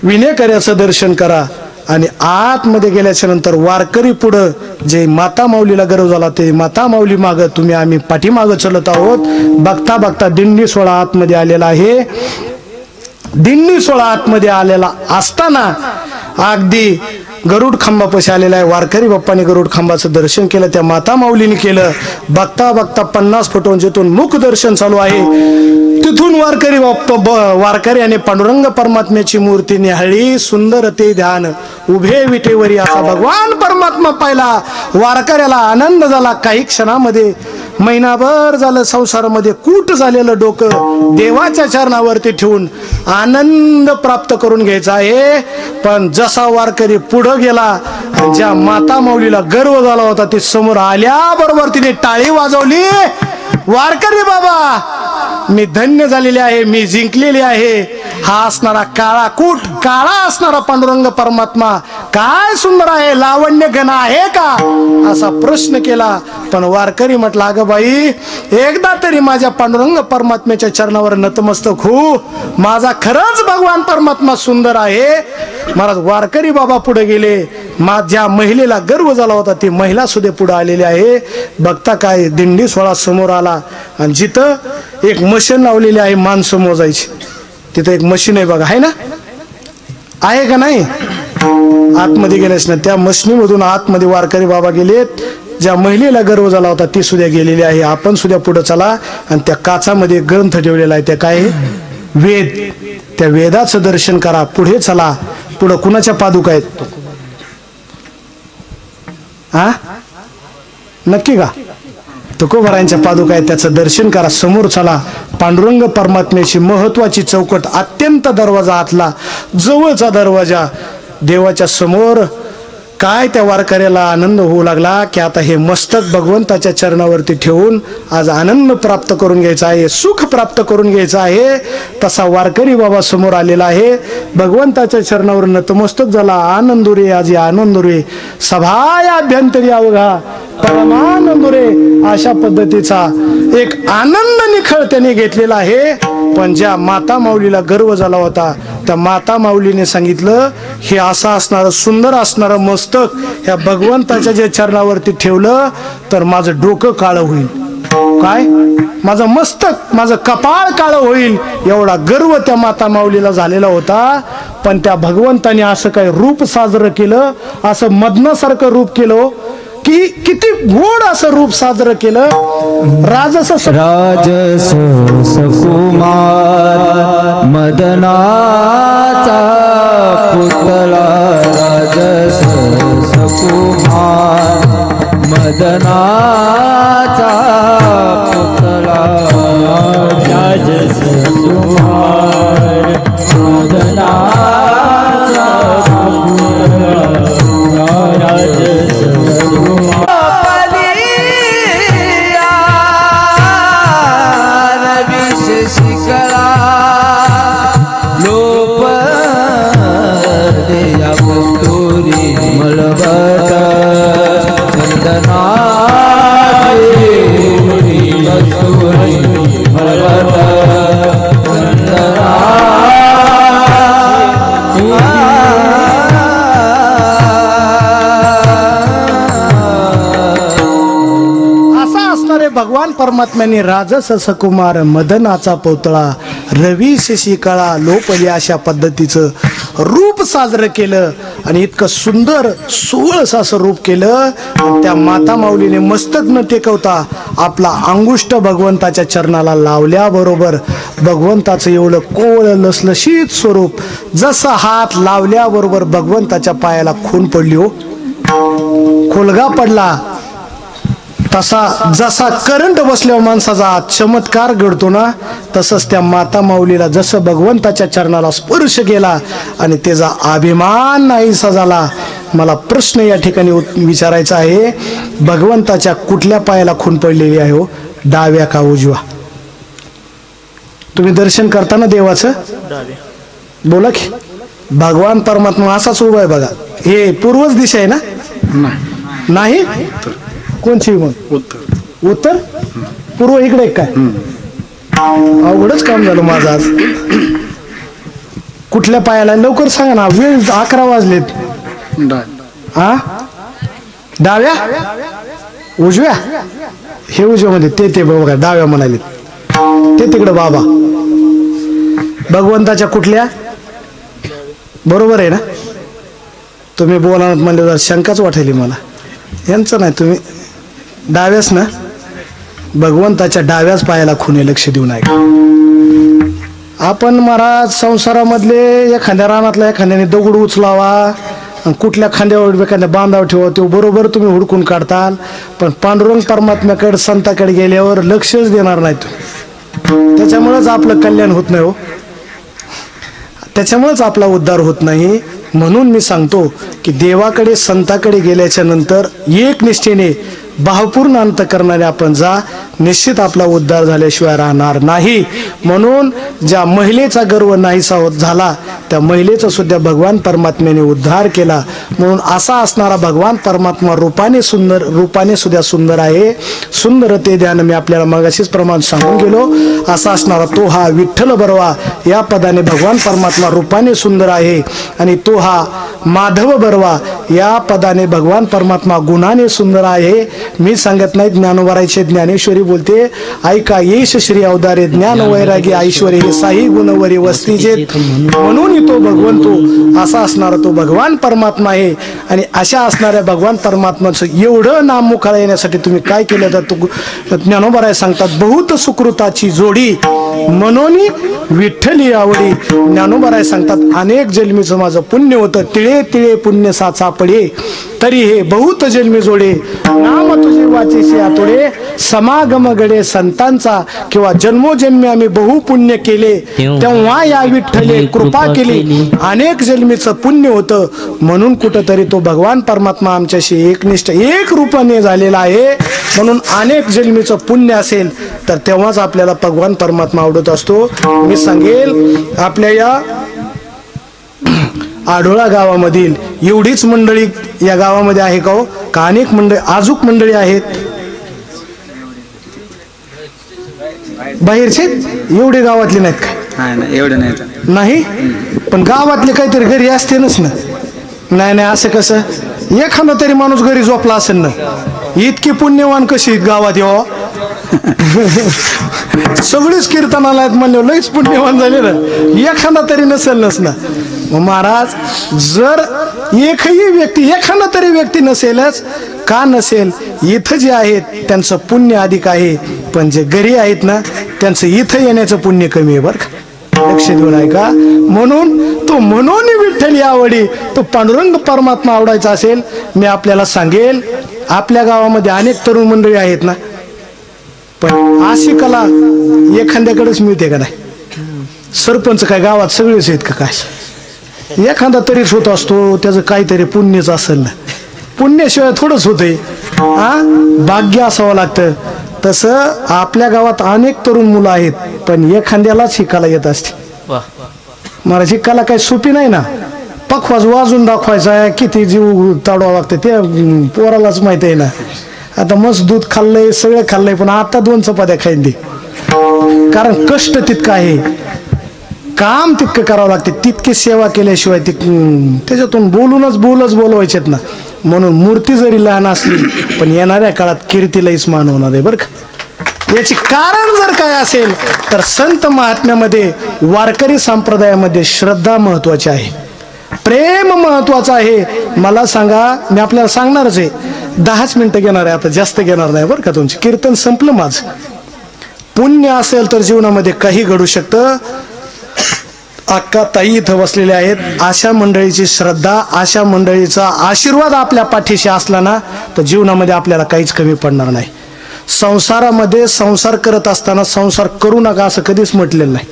विणेकऱ्याचं दर्शन करा. आणि आतमध्ये गेल्याच्या नंतर वारकरी पुढं जे माता माऊलीला गरज झाला ते माता माऊली मागं तुम्ही आम्ही पाठीमागं चलत आहोत. बघता बघता दिंडी सोहळा आतमध्ये आलेला आहे. दिंडी सोहळा आतमध्ये आलेला असताना अगदी गरुड खांबापाशी आलेला आहे. वारकरी बाप्पाने गरुड खांबाचं दर्शन केलं, त्या माता माऊलीने केलं. बघता बघता 50 फुटावरून जिथून मुख दर्शन चालू आहे तिथून वारकरी वारकरी आणि पांडुरंग परमात्म्याची मूर्ती निहाळली. सुंदर ते ध्यान उभे विटेवरी असा भगवान परमात्मा पाहिला. वारकऱ्याला आनंद झाला. काही क्षणामध्ये महिनाभर झालं संसारामध्ये कूट झालेलं डोकं देवाच्या चरणावरती ठेवून आनंद प्राप्त करून घ्यायचा आहे. पण जसा वारकरी पुढे गेला, ज्या माता माऊलीला गर्व झाला होता ती समोर आल्याबरोबर तिने टाळी वाजवली. वारकरी बाबा, मी धन्य झालेले आहे, मी जिंकलेले आहे. हा असणारा काळा कूट, काळा असणारा पांडुरंग परमात्मा काय सुंदर आहे, लावण्य घन आहे का, असा प्रश्न केला. पण वारकरी म्हटला, अगं बाई, एकदा तरी माझ्या पांडुरंग परमात्म्याच्या चरणावर नतमस्तक हो, माझा खरंच भगवान परमात्मा सुंदर आहे. महाराज वारकरी बाबा पुढे गेले. ज्या महिलेला गर्व झाला होता ती महिला सुद्धा पुढे आलेली आहे. बघता काय दिंडी सोहळा समोर आला आणि जिथं एक मशीन लावलेली आहे माणसं मोजायची, तिथं एक मशीन आहे बघा, आहे ना, आहे का नाही? आतमध्ये गेलेच ना, त्या मशीनीमधून आतमध्ये वारकरी बाबा गेलेत. ज्या महिलेला गर्व झाला होता ती सुद्धा गेलेली आहे. आपण सुद्धा पुढे चला. आणि त्या काचामध्ये ग्रंथ ठेवलेला आहे, त्या काय? वेद. त्या वेदाचं दर्शन करा. पुढे चला. पुढे कुणाच्या पादुका आहेत? नक्की का? तुकोबारायांच्या पादुका आहेत, त्याचं दर्शन करा. समोर चला. पांडुरंग परमात्म्याची महत्वाची चौकट, अत्यंत दरवाजा आतला जवळचा दरवाजा. देवाच्या समोर काय त्या वारकऱ्याला आनंद होऊ लागला की आता हे मस्तक भगवंताच्या चरणावरती ठेवून आज आनंद प्राप्त करून घ्यायचा आहे, सुख प्राप्त करून घ्यायचं आहे. तसा वारकरी बाबा समोर आलेला आहे. भगवंताच्या चरणावर नतमस्तक झाला. आनंदुरे आजी आनंदुरे सभाया अभ्यंतरी अवघा परमानंदुरे, अशा पद्धतीचा एक आनंद निखळ त्याने घेतलेला आहे. पण ज्या माता माऊलीला गर्व झाला होता त्या माता माऊलीने सांगितलं, हे असं असणारं सुंदर असणारं मस्तक ह्या भगवंताच्या जे चरणावरती ठेवलं तर माझं डोकं काळं होईल. काय? माझं मस्तक, माझं कपाळ काळं होईल, एवढा गर्व त्या माता माऊलीला झालेला होता. पण त्या भगवंताने असं काय रूप साजरं केलं, असं मदनासारखं रूप केलं की किती गोड असं रूप साजरं केलं. राजस सुकुमार मदनाचा पुतळा, राजस सुकुमार मदनाचा पुतळा, राजस सुकुमार मदनाचा पुतळा, राजस मलबट चंदना परमात्म्याने राजस सकुमार मदनाचा पोतळा रवी शशिकाळा लोपली अशा पद्धतीचं रूप साजरं केलं आणि इतकं सुंदर सुवळस असं रूप केलं. आणि त्या माता माऊलीने मस्तक न टेकवता आपला अंगुष्ठ भगवंताच्या चरणाला लावल्याबरोबर भगवंताचं एवढं कोवळ लसलशीत स्वरूप, जसा हात लावल्याबरोबर भगवंताच्या पायाला खून पडली हो, खोलगा पडला. तसा जसा करंट बसल्यावर माणसाचा चमत्कार घडतो ना, तसंच त्या माता माऊलीला जसं भगवंताच्या चरणाला स्पर्श केला आणि त्याचा अभिमान नाहीसा झाला. मला प्रश्न या ठिकाणी विचारायचा आहे, भगवंताच्या कुठल्या पायाला खून पडलेली आहे हो, डाव्या का उजवा? तुम्ही दर्शन करताना देवाचं बोला की भगवान परमात्मा असाच उभा आहे बघा. हे पूर्वच दिशा आहे ना? नाही, कोणची मग? उत्तर पूर्व इकडे काय? अवघडच काम झालं माझं आज. कुठल्या पायाला लवकर सांगा ना, वेळ 11 वाजलेत. हा, डाव्या उजव्या? हे उजव्यामध्ये ते बघा डाव्या म्हणाले ते तिकडे बाबा. भगवंताच्या कुठल्या? बरोबर आहे ना? तुम्ही बोला म्हणजे जर शंकाच वाटेली मला. यांचं नाही, तुम्ही डाव्यास ना? भगवंताच्या डाव्याच पायाला खुने, लक्ष देऊन ऐका. आपण महाराज संसारामधले एखाद्या रानातला एखाद्याने दगड उचलावा, कुठल्या खांद्यावर एखाद्या बांधावर ठेवा, तो बरोबर तुम्ही हुडकून काढताल. पण पांडुरंग परमात्म्याकडे संताकडे गेल्यावर लक्षच देणार नाही तुम्ही. त्याच्यामुळेच आपलं कल्याण होत नाही हो, त्याच्यामुळेच आपला उद्धार होत नाही. म्हणून मी सांगतो की देवाकडे संताकडे गेल्याच्या नंतर एक निष्ठेने भावपूर्ण अंतःकरणाने आपण जा, निश्चित आपला उद्धार झाल्याशिवाय राहणार नाही. म्हणून ज्या महिलेचा गर्व नाहीसा होत झाला, त्या महिलेचा सुद्धा भगवान परमात्म्याने उद्धार केला. म्हणून असा असणारा भगवान परमात्मा रूपाने सुद्धा सुंदर आहे. सुंदर ते ध्यान मी आपल्याला मगाशीच प्रमाण सांगून गेलो. असा असणारा तो हा विठ्ठल बरवा या पदाने भगवान परमात्मा रूपाने सुंदर आहे, आणि तो हा माधव बरवा या पदाने भगवान परमात्मा गुणाने सुंदर आहे. मी सांगत नाही, ज्ञानोबारायचे ज्ञानेश्वरी बोलते, ऐका येश श्री अवतारे ज्ञान वैरागी ऐश्वर्य हे साई गुणवरी वस्तीचे, म्हणून तो भगवंतो असा असणारा तो भगवान परमात्मा आहे. आणि अशा असणाऱ्या भगवान परमात्माचं एवढं नाम मुखाला येण्यासाठी तुम्ही काय केलं तर तो ज्ञानोबाराय सांगतात, बहुत सुकृताची जोडी म्हणून विठ्ठली आवडी. ज्ञानोबाराय सांगतात, अनेक जन्मीचं माझं पुण्य होतं, तिळे तिळे पुण्य साचा पडे, तरी हे बहुत जन्मी जोडे, नाम तुझे वाचेशी आतोडे, समागम गडे संतांचा, किंवा जन्मोजन्मी आम्ही बहु पुण्य केले, तेव्हा या विठ्ठले कृपा केली. अनेक जन्मीचं पुण्य होतं, म्हणून कुठंतरी तो भगवान परमात्मा आमच्याशी एकनिष्ठ एक रूपाने झालेला आहे. म्हणून अनेक जन्मीचं पुण्य असेल तर तेव्हाच आपल्याला भगवान परमात्मा आवडत असतो. मी सांगेल, आपल्या या आढोळा गावामधील एवढीच मंडळी या गावामध्ये आहे का हो, का अनेक मंडळी आजूक मंडळी आहेत बाहेरचे? एवढे गावातले नाहीत का? एवढे नाही, पण गावातले काहीतरी घरी असतेनच ना. नाही नाही, असं कसं? एखादा तरी माणूस घरी झोपला असेल ना. इतकी पुण्यवान कशी गावात यावं? सगळीच कीर्तनाला आहेत म्हणले, लईच पुण्यवान झाले ना. एखादा तरी नसेलच ना. मग महाराज, जर एकही व्यक्ती एखादा तरी व्यक्ती नसेलच, का नसेल? इथं जे आहेत त्यांचं पुण्य अधिक आहे, पण जे घरी आहेत ना त्यांचं इथं येण्याचं पुण्य कमी आहे बरं का. लक्ष देऊन ऐका. म्हणून तो म्हणून विठ्ठली आवडी, तो पांडुरंग परमात्मा आवडायचा असेल, मी आपल्याला सांगेल, आपल्या गावामध्ये अनेक तरुण मंडळी आहेत ना, पण अशी कला एखाद्याकडेच मिळते का नाही? सरपंच काय गावात सगळेच आहेत का? काय एखादा तरीच होत असतो, त्याचं काहीतरी पुण्यच असेल ना. पुण्याशिवाय थोडंच होतंय, भाग्य असावं लागतं. तसं आपल्या गावात अनेक तरुण मुलं आहेत, पण एखाद्यालाच ही कला येत असते. महाराज, ही कला काही सोपी नाही ना. पखवाज वाजून दाखवायचा, किती जीव ताडवावं लागतं ते पोरालाच माहिती आहे ना. आता मस्त दूध खाल्लंय, सगळं खाल्लंय, पण आता 2 चपात्या खाईन दे. कारण कष्ट तितकं आहे, काम तितकं करावं लागते, तितकी सेवा केल्याशिवाय त्याच्यातून बोलवायचेत ना. म्हणून मूर्ती जरी लहान असली, पण येणाऱ्या काळात कीर्तीलाच मान होणार आहे बरं का. याची कारण जर काय असेल तर संत महात्म्यामध्ये, वारकरी संप्रदायामध्ये श्रद्धा महत्वाची आहे, प्रेम महत्वाचं आहे. मला सांगा, मी आपल्याला सांगणारच आहे, 10च मिनिटं घेणार आहे, आता जास्त घेणार नाही बरं का. तुमचे कीर्तन संपलं माझं. पुण्य असेल तर जीवनामध्ये काही घडू शकतं. अक्का ताई इथं बसलेल्या आहेत. अशा मंडळीची श्रद्धा, अशा मंडळीचा आशीर्वाद आपल्या पाठीशी असला ना तर जीवनामध्ये आपल्याला काहीच कमी पडणार नाही. संसारामध्ये संसार करत असताना संसार करू नका असं कधीच म्हटलेलं नाही.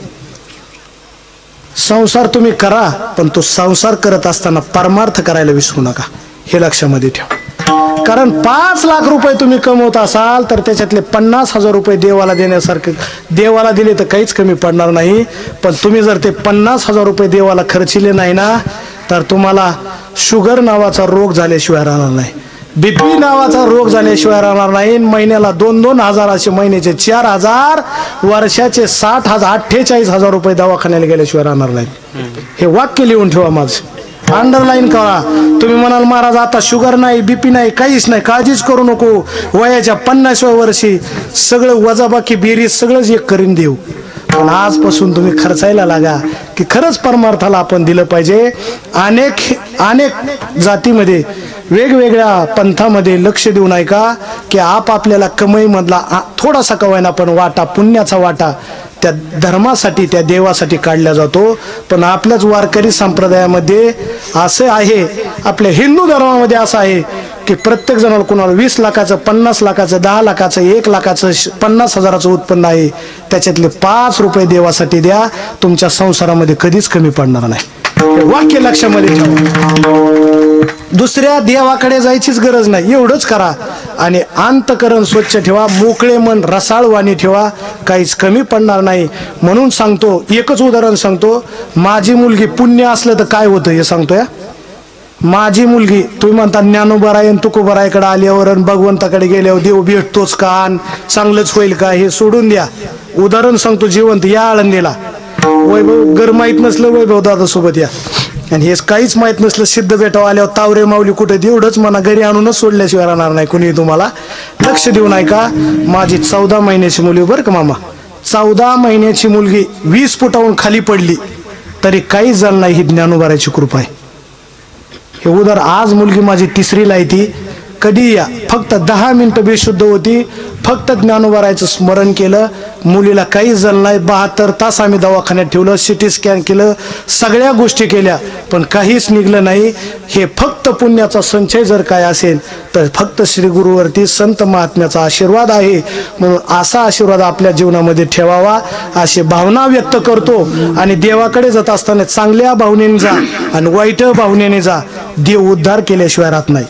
संसार तुम्ही करा, पण तो संसार करत असताना परमार्थ करायला विसरू नका, हे लक्षामध्ये ठेवा. कारण 5 लाख रुपये तुम्ही कमवत असाल तर त्याच्यातले 50,000 रुपये देवाला देण्यासारखे, देवाला दिले तर काहीच कमी पडणार नाही. पण तुम्ही जर ते 50,000 रुपये देवाला खर्चिले नाही ना तर तुम्हाला शुगर नावाचा रोग झाल्याशिवाय राहणार नाही, बीपी नावाचा रोग झाल्याशिवाय राहणार नाही. महिन्याला 2-2 हजार, असे महिन्याचे 4,000, वर्षाचे 60,000, 48,000 रुपये दवाखान्याला गेल्याशिवाय राहणार नाही. हे वाक्य लिहून ठेवा, माझं अंडरलाईन करा. तुम्ही म्हणाल महाराज आता शुगर नाही, बीपी नाही, काहीच नाही, काळजीच करू नको, वयाच्या 50व्या वर्षी सगळं वजाबाकी बेरीज सगळंच एक करीन देऊ. पण आजपासून तुम्ही खर्चायला लागा की खरंच परमार्थाला आपण दिलं पाहिजे. अनेक जातीमध्ये, वेगवेगळ्या पंथामध्ये लक्ष देऊन ऐका की आपापल्याला कमाईमधला थोडासा कवायना पण वाटा, पुण्याचा वाटा त्या धर्मासाठी, त्या देवासाठी काढला जातो. पण आपल्याच वारकरी संप्रदायामध्ये असं आहे, आपल्या हिंदू धर्मामध्ये असं आहे की प्रत्येक जणाला, कोणाला 20 लाखाचं, 50 लाखाचं, 10 लाखाचं, 1 लाखाचं, 50,000चं उत्पन्न आहे, त्याच्यातले 5 रुपये देवासाठी द्या, तुमच्या संसारामध्ये कधीच कमी पडणार नाही. वाक्य लक्षामध्ये ठेवा. दुसऱ्या देवाकडे जायचीच गरज नाही, एवढंच करा. आणि अंतकरण स्वच्छ ठेवा, मोकळे मन, रसाळ वाणी ठेवा, काहीच कमी पडणार नाही. म्हणून सांगतो, एकच उदाहरण सांगतो. माझी मुलगी, पुण्य असलं तर काय होतं हे सांगतोय. माझी मुलगी, तुम्ही म्हणता ज्ञानोबराय तुकोबरायकडे आल्यावर आणि भगवंताकडे गेल्यावर देव भेटतोच का, चांगलंच होईल का, हे सोडून द्या. उदाहरण सांगतो जिवंत. या आळंदीला वैभव, घर माहीत नसलं वैभव दादा सोबत या, आणि हेच काहीच माहित नसलं सिद्ध बेटाव आल्यावर तावरे माऊली कुठे, एवढंच म्हणा, घरी आणूनच सोडल्याशिवाय राहणार नाही कुणी. तुम्हाला लक्ष देऊन ऐका. माझी 14 महिन्याची मुलगी, बरं का मामा, 14 महिन्याची मुलगी 20 फुटावरून खाली पडली तरी काहीच झालं नाही, ही ज्ञानोबाराची कृपा आहे. हे उदाहरण. आज मुलगी माझी 3रीला आहे, ती कधी या, फक्त 10 मिनिटं बेशुद्ध होती, फक्त ज्ञानोबारायचं स्मरण केलं, मुलीला काहीच झालं नाही. 72 तास आम्ही दवाखान्यात ठेवलं, सिटी स्कॅन केलं, सगळ्या गोष्टी केल्या, पण काहीच निघलं नाही. हे फक्त पुण्याचा संचय जर काय असेल तर फक्त श्री गुरुवरती, संत महात्म्याचा आशीर्वाद आहे. म्हणून असा आशीर्वाद आपल्या जीवनामध्ये ठेवावा, अशी भावना व्यक्त करतो. आणि देवाकडे जात असताना चांगल्या भावनेने जा आणि वाईट भावनेने जा, देव उद्धार केल्याशिवाय राहत नाही.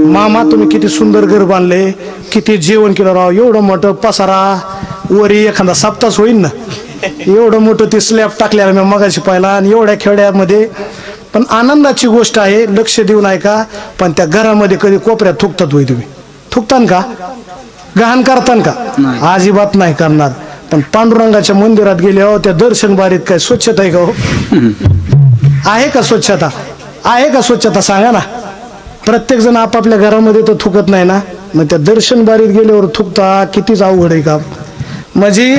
मामा तुम्ही किती सुंदर घर बांधले, किती जेवण केलं राव, एवढं मोठं पसारा, वरी एखादा सप्तास होईल ना, एवढं मोठं ते स्लॅब टाकलेला मी मगाशी पाहिला, आणि एवढ्या खेड्यामध्ये. पण आनंदाची गोष्ट आहे, लक्ष देऊन ऐका. पण त्या घरामध्ये कधी कोपऱ्यात थुकतात होई, तुम्ही थुकतान का, गहाण करतान का? अजिबात नाही करणार. पण पांडुरंगाच्या मंदिरात गेल्यावर त्या दर्शन बारीत काय स्वच्छता आहे का हो? आहे का स्वच्छता? आहे का स्वच्छता? सांगा ना. प्रत्येक जण आपापल्या घरामध्ये तर थुकत नाही ना, मग त्या दर्शन बारीत गेल्यावर थुकता, कितीच अवघड आहे का. म्हणजे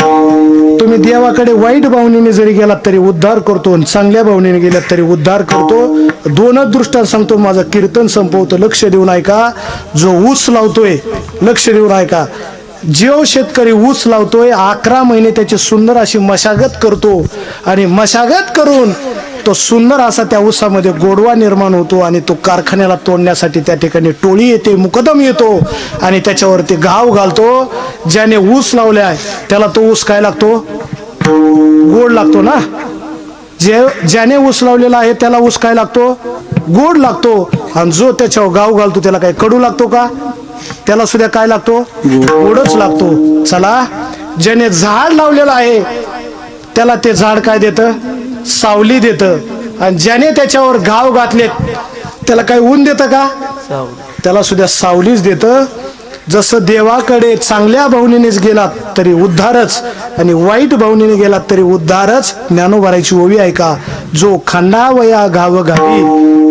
तुम्ही देवाकडे वाईट भावनेने जरी गेलात तरी उद्धार करतो, आणि चांगल्या भावनेने गेलात तरी उद्धार करतो. 2च दृष्टांत सांगतो, माझं कीर्तन संपवतो, लक्ष देऊन ऐका. जो ऊस लावतोय, लक्ष देऊन ऐका, जो शेतकरी ऊस लावतोय 11 महिने त्याची सुंदर अशी मशागत करतो, आणि मशागत करून तो सुंदर असा त्या ऊसामध्ये गोडवा निर्माण होतो, आणि तो कारखान्याला तोडण्यासाठी त्या ठिकाणी टोळी येते, मुकदम येतो, आणि त्याच्यावरती घाव घालतो. ज्याने ऊस लावलाय त्याला तो ऊस काय लागतो? गोड लागतो ना. ज्याने ऊस लावलेला आहे त्याला ऊस काय लागतो? गोड लागतो. आणि जो त्याच्यावर गाव घालतो त्याला काय कडू लागतो का? त्याला सुद्धा काय लागतो? गोडच लागतो. चला, ज्याने झाड लावलेलं आहे त्याला ते झाड काय देतं? सावली देतं. आणि ज्याने त्याच्यावर घाव घातलेत त्याला काय ऊन देतं का? त्याला सुद्धा सावलीच देतं. जसं देवाकडे चांगल्या भावनेनेच गेलात तरी उद्धारच, आणि वाईट भावनेने गेलात तरी उद्धारच. ज्ञानोबारायची ओवी ऐका. जो खंडावया घाव घावी,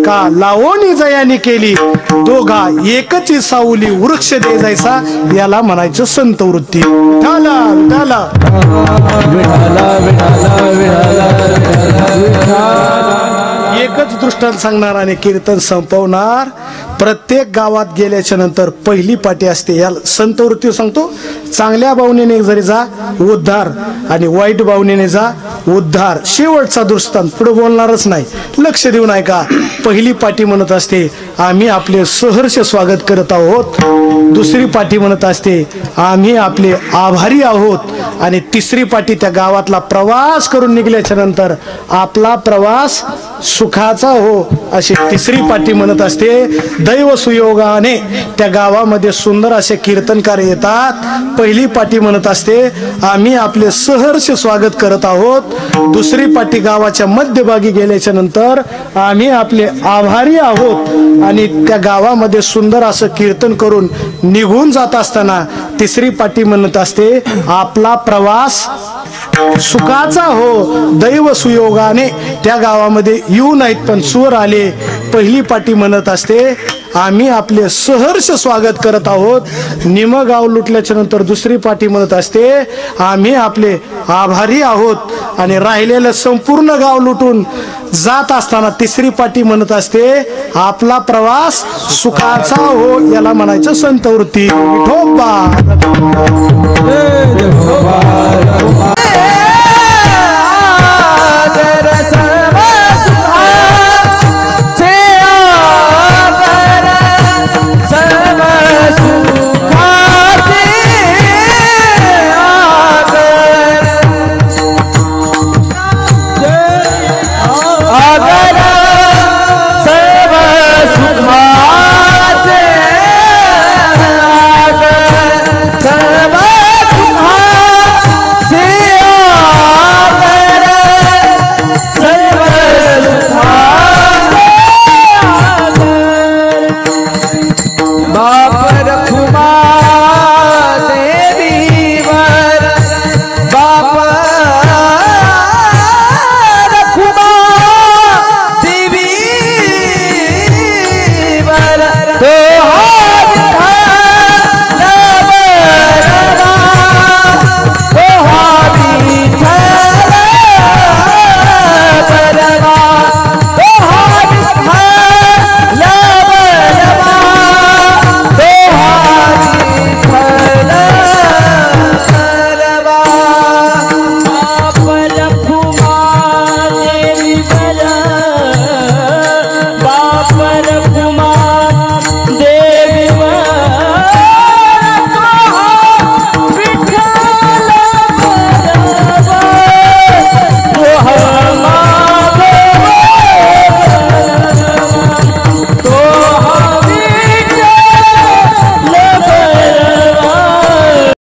का लावणी जयानी केली, दोघा एकची सावली वृक्ष दे जायचा, याला म्हणायचं संत वृत्ती. विठाला विठाला विठाला विठाला विठाला. एकच दृष्टांत सांगणार आणि कीर्तन संपवणार. प्रत्येक गावात गेल्याच्या नंतर पहिली पाटी असते, याला संत वृत्ती सांगतो. चांगल्या भावनेने जरी जा उद्धार, आणि वाईट भावनेने जा उद्धार. शेवटचा दृष्टांत पुढे बोलणारच नाही, लक्ष देऊ नाही का. पहिली पाटी म्हणत असते, आम्ही आपले सहर्ष स्वागत करत आहोत. दुसरी पाटी म्हणत असते, आम्ही आपले आभारी आहोत. आणि तिसरी पाटी त्या गावातला प्रवास करून निघल्याच्या नंतर आपला प्रवास सुखाचा हो, अशी तिसरी पाटी म्हणत असते. दैव सुयोगाने त्या गावामध्ये सुंदर असे कीर्तनकार येतात. पहिली पाटी म्हणत असते, आम्ही आपले सहर्ष स्वागत करत आहोत. दुसरी पाटी गावाच्या मध्यभागी गेल्याच्या नंतर आम्ही आपले आभारी आहोत. आणि त्या गावामध्ये सुंदर असं कीर्तन करून निघून जात असताना तिसरी पाटी म्हणत असते, आपला प्रवास सुखाचा हो, दैव सुयोगाने त्या गावामध्ये येऊ नाहीत पण स्वर आले. पहिली पाटी म्हणत असते, आम्ही आपले सहर्ष स्वागत करत आहोत. निम गाव लुटल्याच्या नंतर दुसरी पाटी म्हणत असते, आम्ही आपले आभारी आहोत. आणि राहिलेलं संपूर्ण गाव लुटून जात असताना तिसरी पाटी म्हणत असते, आपला प्रवास सुखाचा हो, याला म्हणायचं संत वृत्ती. विठोबा